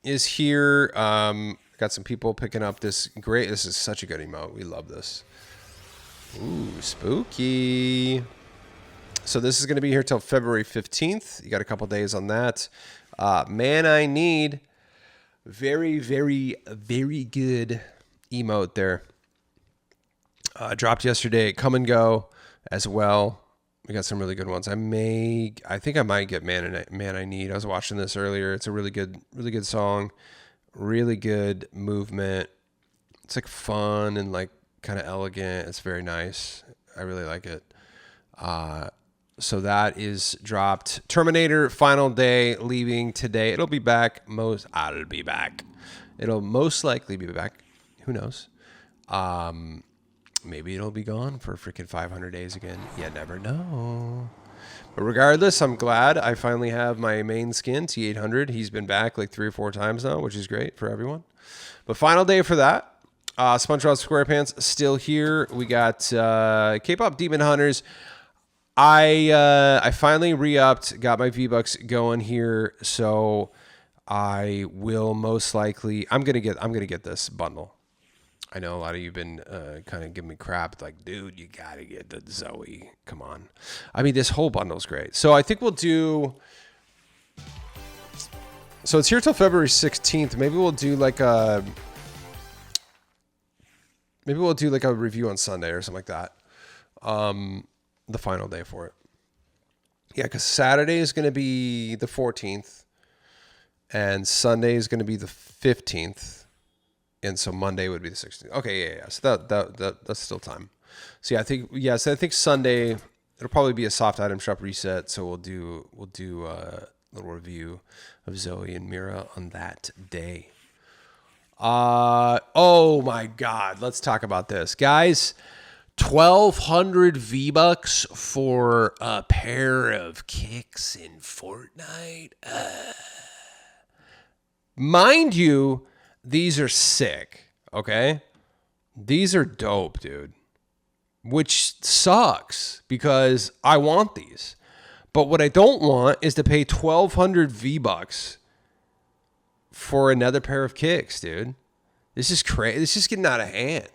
is here. Got some people picking up this great. This is such a good emote. We love this. Ooh, spooky. So this is going to be here till February 15th. You got a couple days on that. Man, I Need. Very, very, very good emote there. Dropped yesterday. Come and Go as well. We got some really good ones. I think I might get Man I Need. I was watching this earlier. It's a really good song. Really good movement. It's like fun and like kind of elegant. It's very nice. I really like it. So that is dropped. Terminator Final Day leaving today. It'll be back. I'll be back. It'll most likely be back. Who knows? Maybe it'll be gone for freaking 500 days again. You never know. But regardless, I'm glad I finally have my main skin, T800. He's been back like 3 or 4 times now, which is great for everyone. But final day for that. SpongeBob SquarePants still here. We got K-pop Demon Hunters. I finally re-upped, got my V-Bucks going here, so I will most likely I'm gonna get this bundle. I know a lot of you have been kind of giving me crap, like, dude, you gotta get the Zoe. Come on. I mean, this whole bundle's great. So I think we'll do. So it's here till February 16th. Maybe we'll do like a review on Sunday or something like that. The final day for it. Yeah, because Saturday is going to be the 14th, and Sunday is going to be the 15th, and so Monday would be the 16th. Okay, yeah. So that's still time. So yeah, I think Sunday it'll probably be a soft item shop reset. So we'll do a little review of Zoe and Mira on that day. Oh my God, let's talk about this, guys. 1,200 V-Bucks for a pair of kicks in Fortnite. Mind you, these are sick, okay? These are dope, dude. Which sucks because I want these. But what I don't want is to pay 1,200 V-Bucks for another pair of kicks, dude. This is crazy. This is getting out of hand.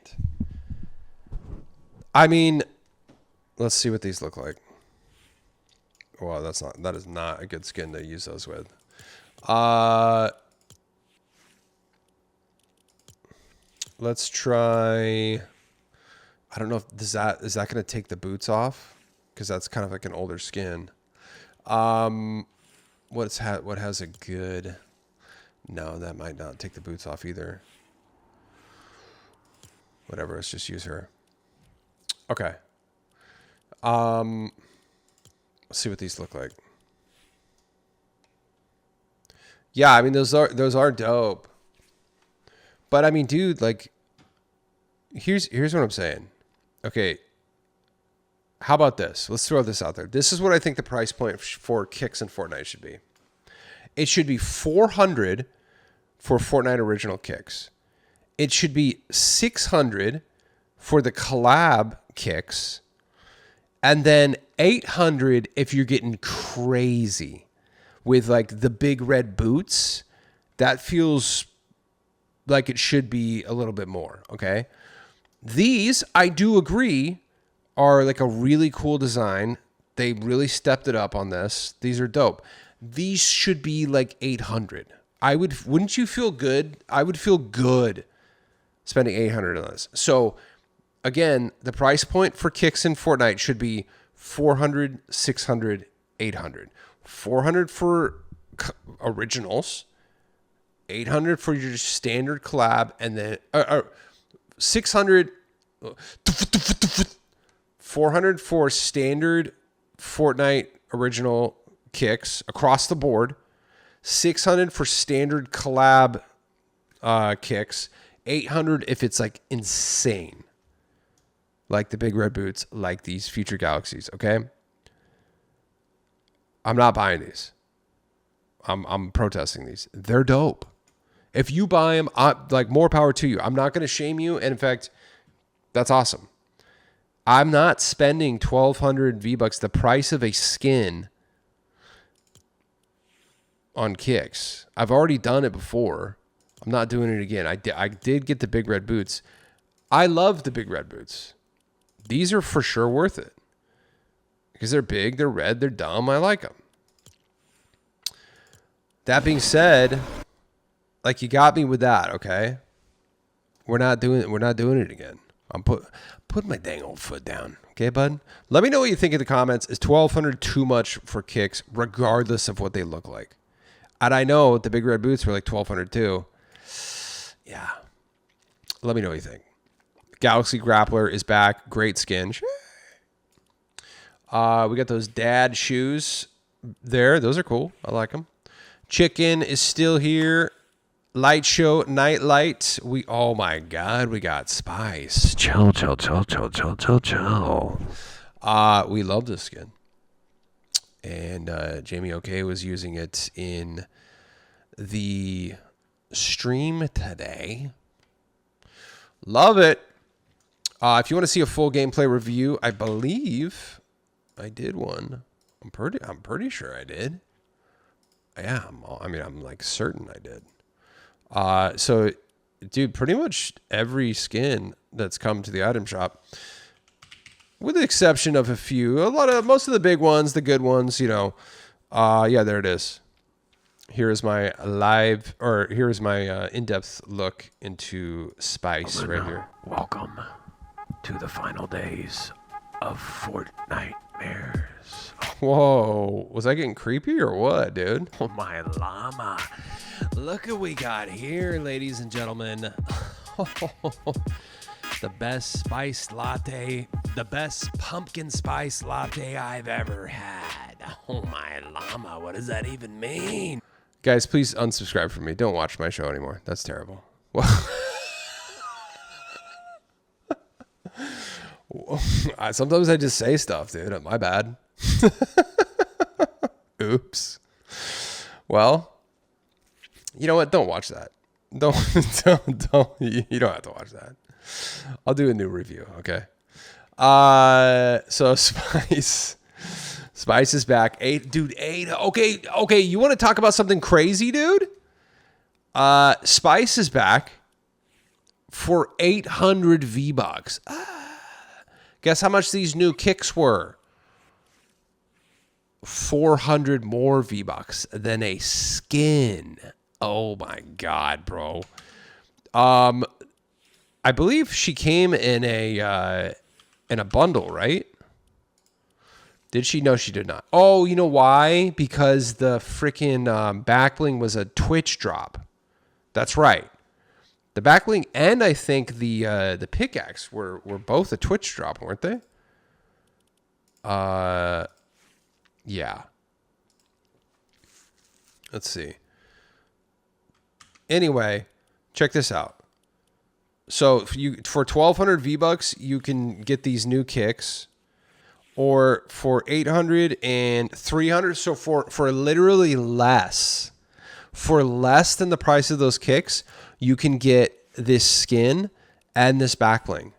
I mean, let's see what these look like. Wow, that is not a good skin to use those with. Let's try. I don't know if is that going to take the boots off, because that's kind of like an older skin. What has a good? No, that might not take the boots off either. Whatever, let's just use her. Okay. Let's see what these look like. Yeah, I mean those are dope. But I mean, dude, like here's what I'm saying. Okay. How about this? Let's throw this out there. This is what I think the price point for kicks in Fortnite should be. It should be $400 for Fortnite original kicks. it should be 600 for the collab kicks, and then 800 if you're getting crazy with like the big red boots. That feels like it should be a little bit more, okay? These, I do agree, are like a really cool design. They really stepped it up on this. These are dope. These should be like 800. Wouldn't you feel good? I would feel good spending 800 on this. So again, the price point for kicks in Fortnite should be 400, 600, 800. 400 for originals, 800 for your standard collab, and then 600, 400 for standard Fortnite original kicks across the board, 600 for standard collab kicks, 800 if it's like insane, like the big red boots, like these Future Galaxies. Okay, I'm not buying these. I'm protesting these. They're dope. If you buy them, like, more power to you. I'm not going to shame you. And in fact, that's awesome. I'm not spending 1,200 V-Bucks, the price of a skin, on kicks. I've already done it before. I'm not doing it again. I did get the big red boots. I love the big red boots. These are for sure worth it. Because they're big, they're red, they're dumb. I like them. That being said, like, you got me with that, okay? We're not doing it again. I'm putting my dang old foot down. Okay, bud? Let me know what you think in the comments. Is 1,200 too much for kicks, regardless of what they look like? And I know the big red boots were like 1,200 too. Yeah. Let me know what you think. Galaxy Grappler is back. Great skin. We got those dad shoes there. Those are cool. I like them. Chicken is still here. Light show, night light. Oh my God, we got Spice. Chill. We love this skin. And Jamie OK was using it in the stream today. Love it. If you want to see a full gameplay review, I believe I did one. I'm pretty sure I did. Yeah, I'm like certain I did. So, dude, pretty much every skin that's come to the item shop, with the exception of a few, most of the big ones, the good ones, you know. Yeah, there it is. Here's my in-depth look into Spice right here. Welcome to the final days of Fortnite Bears. Whoa, was I getting creepy or what, dude? Oh, my llama. Look what we got here, ladies and gentlemen. The best spiced latte, the best pumpkin spice latte I've ever had. Oh, my llama, what does that even mean? Guys, please unsubscribe from me. Don't watch my show anymore. That's terrible. Well, sometimes I just say stuff, dude. My bad. Oops. Well, you know what? Don't watch that. Don't. You don't have to watch that. I'll do a new review. Okay. So Spice is back. 8. Okay. You want to talk about something crazy, dude? Spice is back for 800 V-Bucks. Guess how much these new kicks were? 400 more V-Bucks than a skin. Oh my God, bro. I believe she came in a bundle, right? Did she? No, she did not. Oh, you know why? Because the freaking backbling was a Twitch drop. That's right. The backbling and I think the pickaxe were both a Twitch drop, weren't they? Yeah. Let's see. Anyway, check this out. So for 1,200 V-Bucks, you can get these new kicks, or for 800 and 300. So for literally less, for less than the price of those kicks, you can get this skin and this backbling.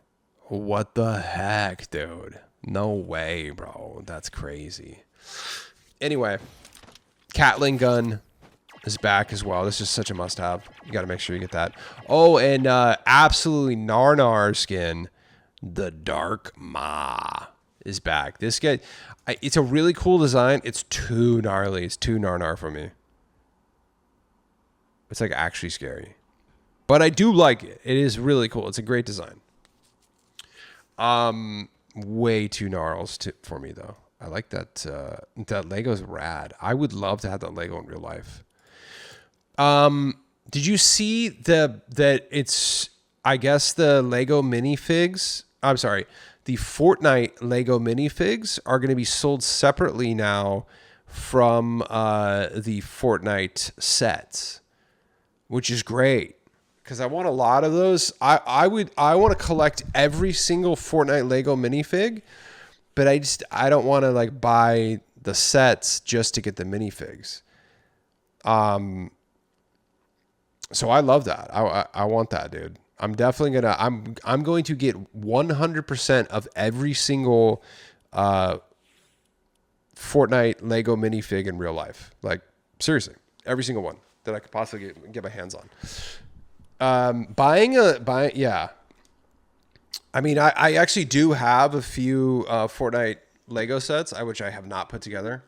What the heck, dude? No way, bro. That's crazy. Anyway, Catling gun is back as well. This is such a must-have. You got to make sure you get that. Oh, and absolutely Narnar skin, the Dark Ma, is back. This guy, it's a really cool design. It's too gnarly. It's too Narnar for me. It's like actually scary. But I do like it. It is really cool. It's a great design. Way too gnarls for me though. I like that. That Lego's rad. I would love to have that Lego in real life. Did you see that it's, I guess the Lego minifigs, I'm sorry, the Fortnite Lego minifigs are going to be sold separately now from the Fortnite sets, which is great because I want a lot of those. I want to collect every single Fortnite Lego minifig, but I don't want to like buy the sets just to get the minifigs. So I love that. I want that, dude. I'm definitely gonna. I'm going to get 100% of every single Fortnite Lego minifig in real life. Like seriously, every single one that I could possibly get my hands on. Buying. Yeah. I mean, I actually do have a few Fortnite Lego sets, which I have not put together,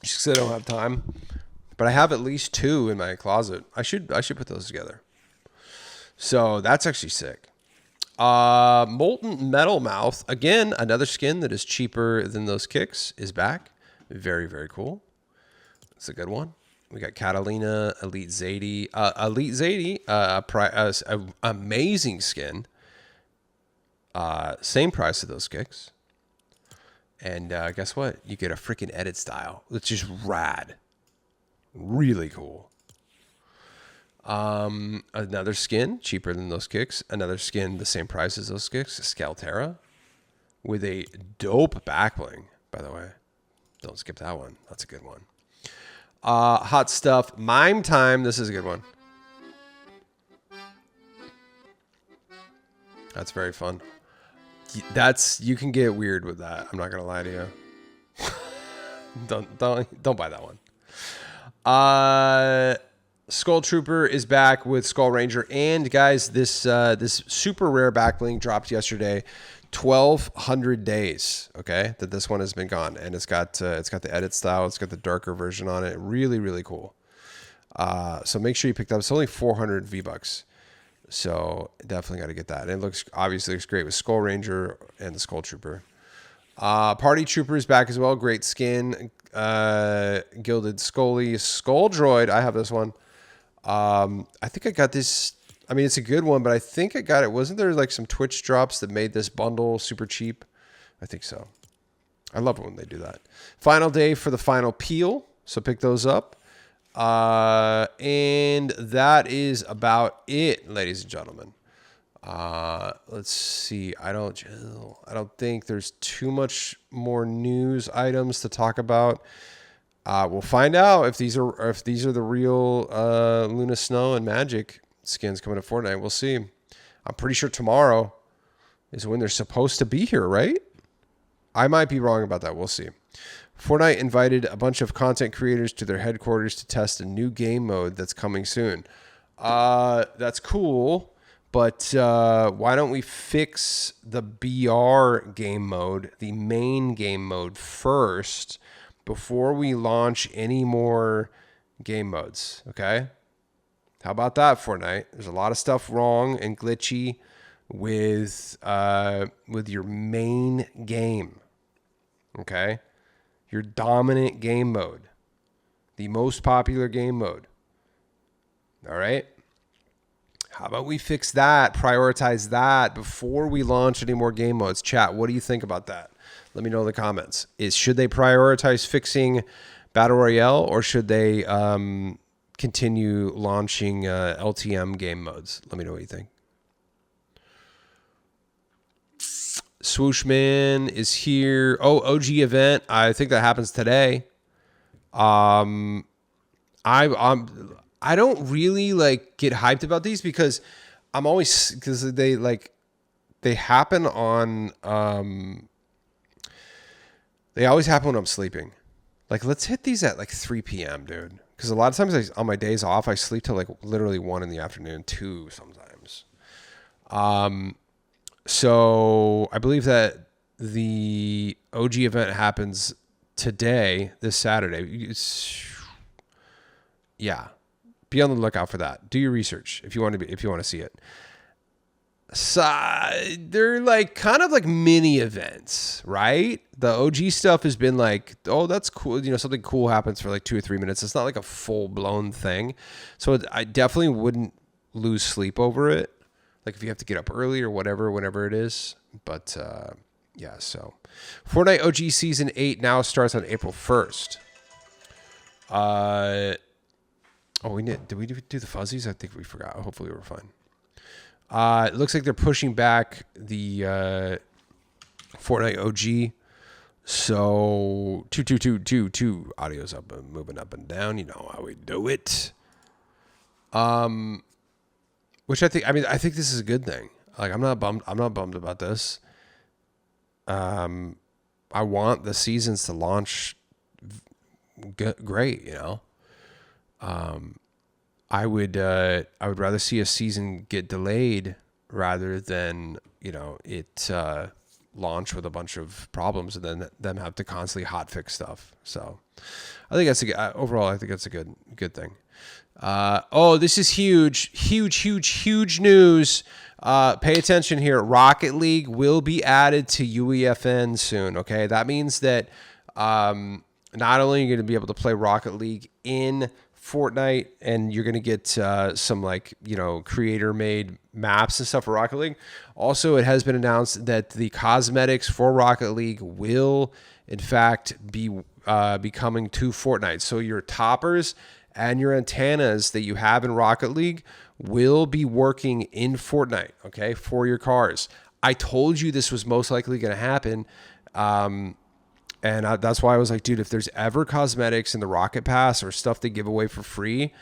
just because I don't have time. But I have at least 2 in my closet. I should put those together. So that's actually sick. Molten Metal Mouth, again, another skin that is cheaper than those kicks, is back. Very, very cool. It's a good one. We got Catalina, Elite Zadie. Elite Zadie, amazing skin. Same price of those kicks. And guess what? You get a freaking edit style. It's just rad. Really cool. Another skin, cheaper than those kicks. Another skin, the same price as those kicks. Scalterra. With a dope backbling, by the way. Don't skip that one. That's a good one. Hot stuff. Mime Time. This is a good one. That's very fun. You can get weird with that. I'm not gonna lie to you. Don't buy that one. Skull Trooper is back with Skull Ranger, and guys, this super rare backbling dropped yesterday. 1,200 days, okay, that this one has been gone, and it's got the edit style, it's got the darker version on it. Really, really cool. So make sure you pick that up. It's only 400 V-Bucks, so definitely got to get that. And it obviously looks great with Skull Ranger and the Skull Trooper. Party Trooper is back as well. Great skin. Gilded Scully. Skull Droid. I have this one. I think I got this. I mean, it's a good one, but I think I got it. Wasn't there like some Twitch drops that made this bundle super cheap? I think so. I love it when they do that. Final day for the final peel. So pick those up. And that is about it, ladies and gentlemen. Let's see. I don't think there's too much more news items to talk about. We'll find out if these are the real Luna Snow and Magic skins coming to Fortnite. We'll see. I'm pretty sure tomorrow is when they're supposed to be here, right? I might be wrong about that. We'll see. Fortnite invited a bunch of content creators to their headquarters to test a new game mode that's coming soon. That's cool. But why don't we fix the BR game mode, the main game mode first, before we launch any more game modes, okay? How about that, Fortnite? There's a lot of stuff wrong and glitchy with your main game, okay? Your dominant game mode, the most popular game mode, all right? How about we fix that, prioritize that before we launch any more game modes? Chat, what do you think about that? Let me know in the comments. Should they prioritize fixing Battle Royale, or should they continue launching LTM game modes? Let me know what you think. Swooshman is here. Oh, OG event. I think that happens today. I don't really like get hyped about these because they happen on they always happen when I'm sleeping. Like, let's hit these at like 3 p.m., dude. Because a lot of times on my days off, I sleep till like literally 1 in the afternoon, 2 sometimes. So I believe that the OG event happens today, this Saturday. Yeah, be on the lookout for that. Do your research if you want to see it. So they're like kind of like mini events, right? The OG stuff has been like, oh, that's cool. You know, something cool happens for like 2 or 3 minutes. It's not like a full blown thing. So I definitely wouldn't lose sleep over it. Like if you have to get up early or whatever, whenever it is. But yeah, so Fortnite OG Season 8 now starts on April 1st. Did we do the fuzzies? I think we forgot. Hopefully we're fine. It looks like they're pushing back the Fortnite OG. So 2 audio's up and moving up and down. You know how we do it. Which I think this is a good thing. Like I'm not bummed about this. I want the seasons to launch great, you know. I would rather see a season get delayed rather than, you know, it launch with a bunch of problems and then them have to constantly hotfix stuff. So I think that's overall. I think that's a good thing. This is huge news. Pay attention here. Rocket League will be added to UEFN soon. Okay, that means that not only are you going to be able to play Rocket League in Fortnite, and you're going to get some like, you know, creator made maps and stuff for Rocket League. Also, it has been announced that the cosmetics for Rocket League will in fact be coming to Fortnite. So your toppers and your antennas that you have in Rocket League will be working in Fortnite, okay, for your cars. I told you this was most likely going to happen. And that's why I was like, dude, if there's ever cosmetics in the Rocket Pass or stuff they give away for free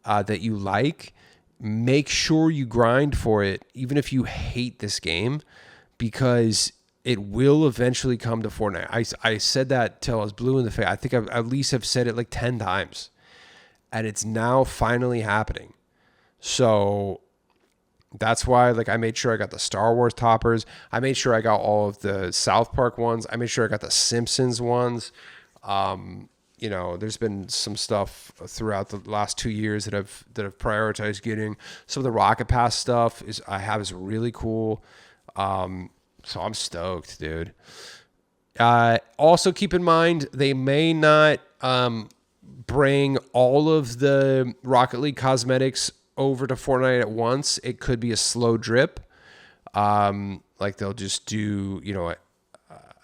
that you like, make sure you grind for it, even if you hate this game, because it will eventually come to Fortnite. I said that till I was blue in the face. I think I at least have said it like 10 times. And it's now finally happening. So that's why, like, I made sure I got the Star Wars toppers. I made sure I got all of the South Park ones. I made sure I got the Simpsons ones. You know, there's been some stuff throughout the last 2 years that I've prioritized getting. Some of the Rocket Pass stuff is really cool. So I'm stoked, dude. Also keep in mind, they may not bring all of the Rocket League cosmetics over to Fortnite at once. It could be a slow drip. Like they'll just do, you know,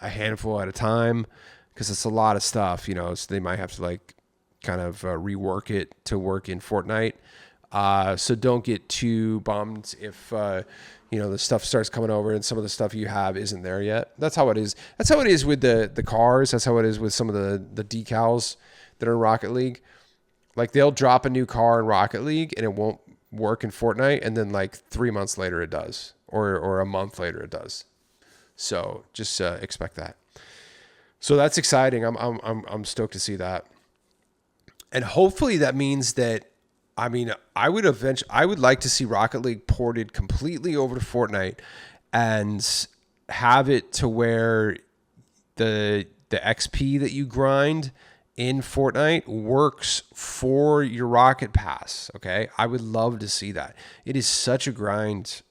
a handful at a time, because it's a lot of stuff, you know, so they might have to like kind of rework it to work in Fortnite. So don't get too bummed if, you know, the stuff starts coming over and some of the stuff you have isn't there yet. That's how it is. That's how it is with the cars. That's how it is with some of the decals that are in Rocket League. Like they'll drop a new car in Rocket League and it won't work in Fortnite, and then like 3 months later it does, or a month later it does. So just expect that. So that's exciting. I'm stoked to see that, and hopefully that means that, I mean, I would like to see Rocket League ported completely over to Fortnite and have it to where the XP that you grind in Fortnite works for your Rocket Pass. Okay, I would love to see that. It is such a grind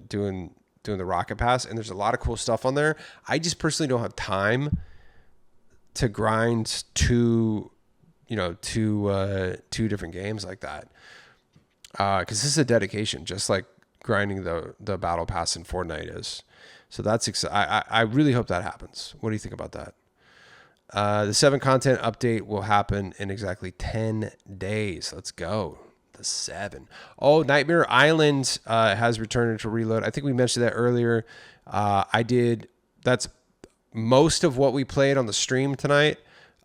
doing the Rocket Pass, and there's a lot of cool stuff on there. I just personally don't have time to grind two different games like that, because this is a dedication, just like grinding the Battle Pass in Fortnite is. So that's I really hope that happens. What do you think about that? The 7 content update will happen in exactly 10 days. Let's go. The 7. Oh, Nightmare Island has returned to reload. I think we mentioned that earlier. That's most of what we played on the stream tonight.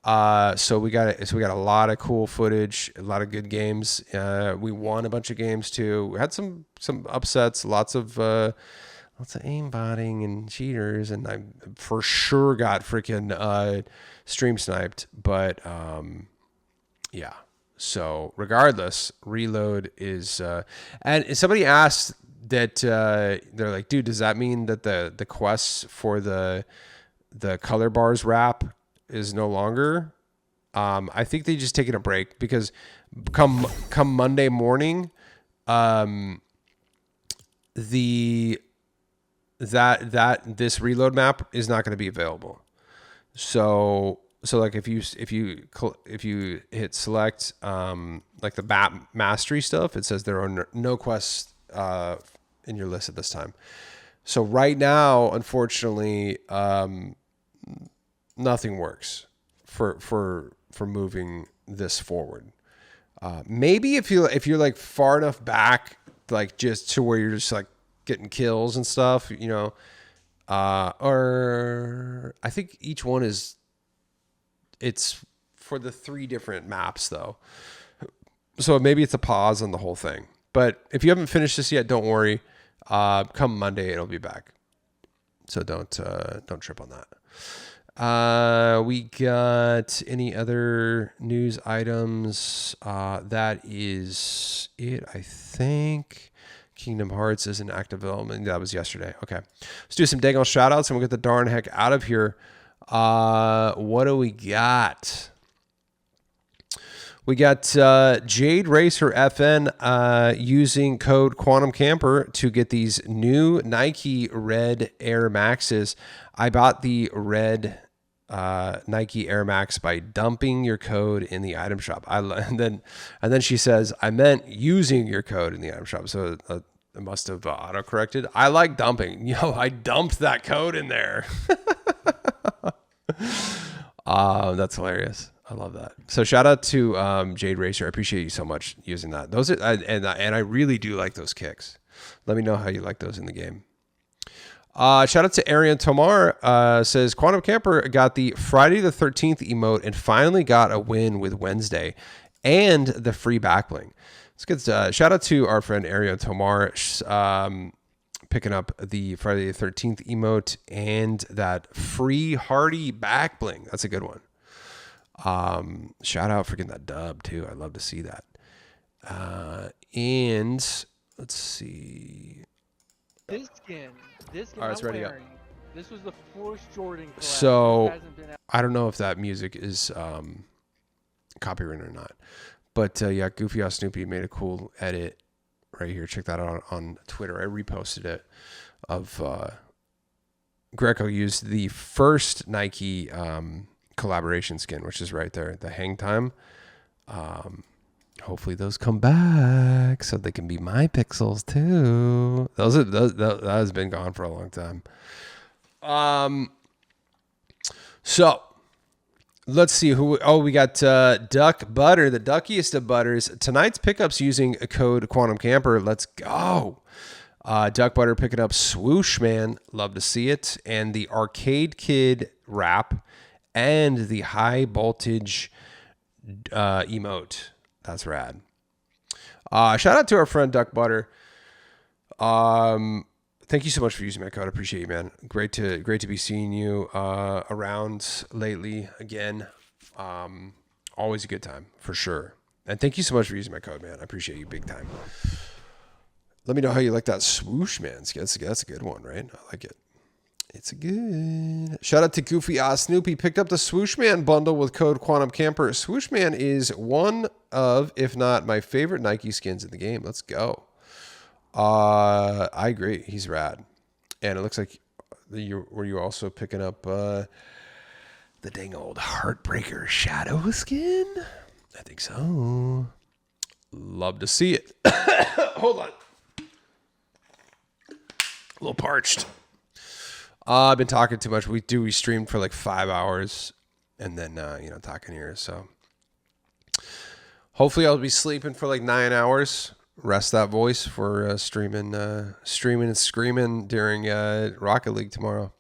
So we got a lot of cool footage, a lot of good games. We won a bunch of games too. We had some upsets, lots of aimbotting and cheaters, and I for sure got freaking stream sniped. But yeah. So regardless, reload is and somebody asked that they're like, dude, does that mean that the quests for the color bars wrap is no longer? I think they just taking a break because come Monday morning, this reload map is not going to be available. So like if you hit select like the map mastery stuff, it says there are no quests in your list at this time. So right now, unfortunately, nothing works for moving this forward. Maybe if you're like far enough back, like just to where you're just like getting kills and stuff, you know, or I think each one it's for the 3 different maps though. So maybe it's a pause on the whole thing. But if you haven't finished this yet, don't worry. Come Monday, it'll be back. So don't trip on that. We got any other news items? That is it, I think. Kingdom Hearts is in active development. That was yesterday. Okay. Let's do some dang old shout outs and we'll get the darn heck out of here. What do we got? We got Jade Racer FN using code Quantum Camper to get these new Nike Red Air Maxes. I bought the red Nike Air Max by dumping your code in the item shop. And then she says, I meant using your code in the item shop. So it must have auto corrected. I like dumping. I dumped that code in there. That's hilarious. I love that. So shout out to Jade Racer. I appreciate you so much using that. Those are, and I really do like those kicks. Let me know how you like those in the game. Shout out to Arian Tomar. Says Quantum Camper got the Friday the 13th emote and finally got a win with Wednesday and the free backbling. It's good. Shout out to our friend Arian Tomar picking up the Friday the 13th emote and that free Hardy backbling. That's a good one. Shout out for getting that dub too. I'd love to see that. And let's see. This skin all right, it's ready to go. This was the first Jordan collab. So I don't know if that music is copyrighted or not, but yeah, Goofy Ass Snoopy made a cool edit right here. Check that out on Twitter. I reposted it of Greco used the first Nike collaboration skin, which is right there, the hang time. Hopefully those come back so they can be my pixels too. That has been gone for a long time. So let's see who. Oh, we got Duck Butter, the duckiest of butters. Tonight's pickups using a code Quantum Camper. Let's go. Duck Butter picking up Swooshman. Love to see it. And the Arcade Kid wrap and the high voltage emote. That's rad. Shout out to our friend Duck Butter. Thank you so much for using my code. I appreciate you, man. Great to be seeing you around lately again. Always a good time for sure. And thank you so much for using my code, man. I appreciate you big time. Let me know how you like that swoosh, man. That's a good one, right? I like it. It's a good. Shout out to Goofy Snoopy. Picked up the Swooshman bundle with code Quantum Camper. Swooshman is one of, if not my favorite Nike skins in the game. Let's go. I agree. He's rad. And it looks like were you also picking up the dang old Heartbreaker Shadow skin? I think so. Love to see it. Hold on. A little parched. I've been talking too much. We streamed for like 5 hours and then, talking here. So hopefully I'll be sleeping for like 9 hours. Rest that voice for streaming and screaming during Rocket League tomorrow.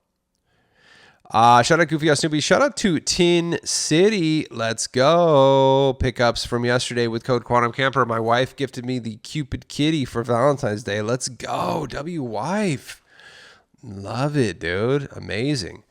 Shout out Goofy Snoopy. Shout out to Tin City. Let's go. Pickups from yesterday with code Quantum Camper. My wife gifted me the Cupid Kitty for Valentine's Day. Let's go. Wife. Love it, dude. Amazing.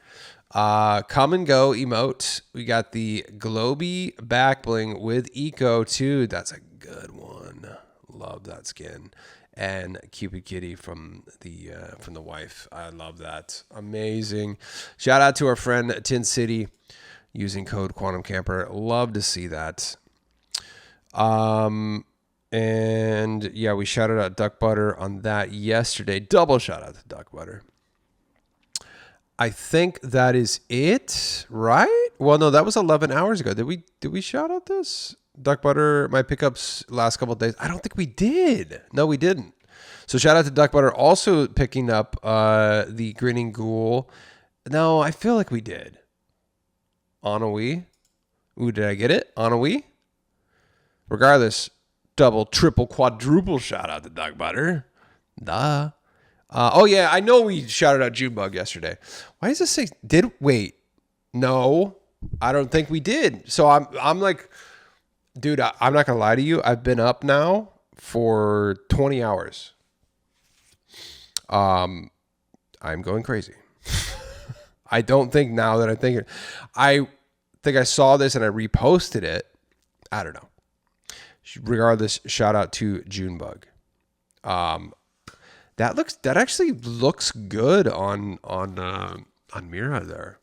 Come and go emote. We got the Globy back bling with Eco too. That's a good one. Love that skin. And Cupid Kitty from the wife. I love that. Amazing. Shout out to our friend Tin City using code Quantum Camper. Love to see that. And yeah, we shouted out Duck Butter on that yesterday. Double shout out to Duck Butter. I think that is it, right? Well, no, that was 11 hours ago. Did we shout out this? Duck Butter, my pickups last couple of days. I don't think we did. No, we didn't. So shout out to Duck Butter also picking up the Grinning Ghoul. No, I feel like we did. Ennui. Ooh, did I get it? Ennui. Regardless, double, triple, quadruple shout out to Duck Butter. Duh. Oh yeah, I know we shouted out Junebug yesterday. Why does this say wait? No, I don't think we did. So I'm like, dude, I'm not gonna lie to you. I've been up now for 20 hours. I'm going crazy. I don't think now that I think it, I think I saw this and I reposted it. I don't know. Regardless, shout out to Junebug. That actually looks good on Mira there.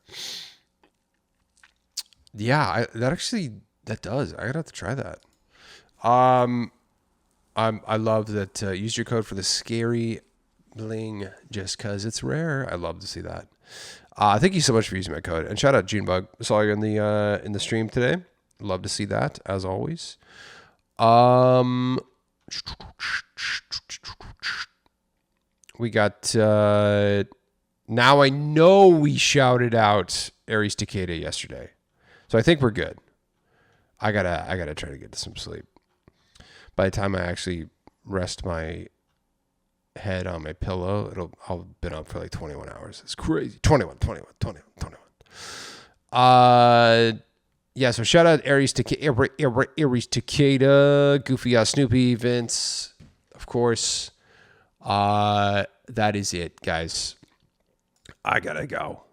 Yeah, that does. I gotta have to try that. I love that. Use your code for the scary bling just cause it's rare. I love to see that. Thank you so much for using my code, and shout out Junebug. Saw you in the stream today. Love to see that as always. We got, now I know we shouted out Aries Takeda yesterday. So I think we're good. I gotta try to get to some sleep. By the time I actually rest my head on my pillow, I'll have been up for like 21 hours. It's crazy. 21. Yeah, so shout out Aries Takeda, Goofy Snoopy, Vince, of course. That is it, guys. I gotta go.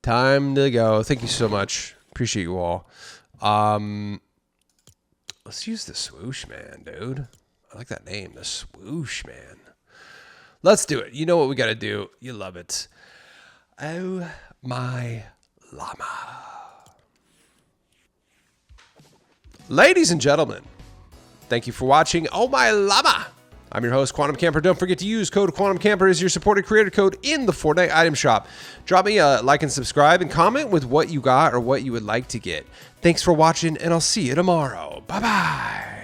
Time to go. Thank you so much. Appreciate you all. Let's use the Swooshman, dude. I like that name, the Swooshman. Let's do it. You know what we gotta do. You love it. Oh my llama. Ladies and gentlemen, thank you for watching Oh My Llama. I'm your host, Quantum Camper. Don't forget to use code Quantum Camper as your supported creator code in the Fortnite item shop. Drop me a like and subscribe and comment with what you got or what you would like to get. Thanks for watching, and I'll see you tomorrow. Bye-bye.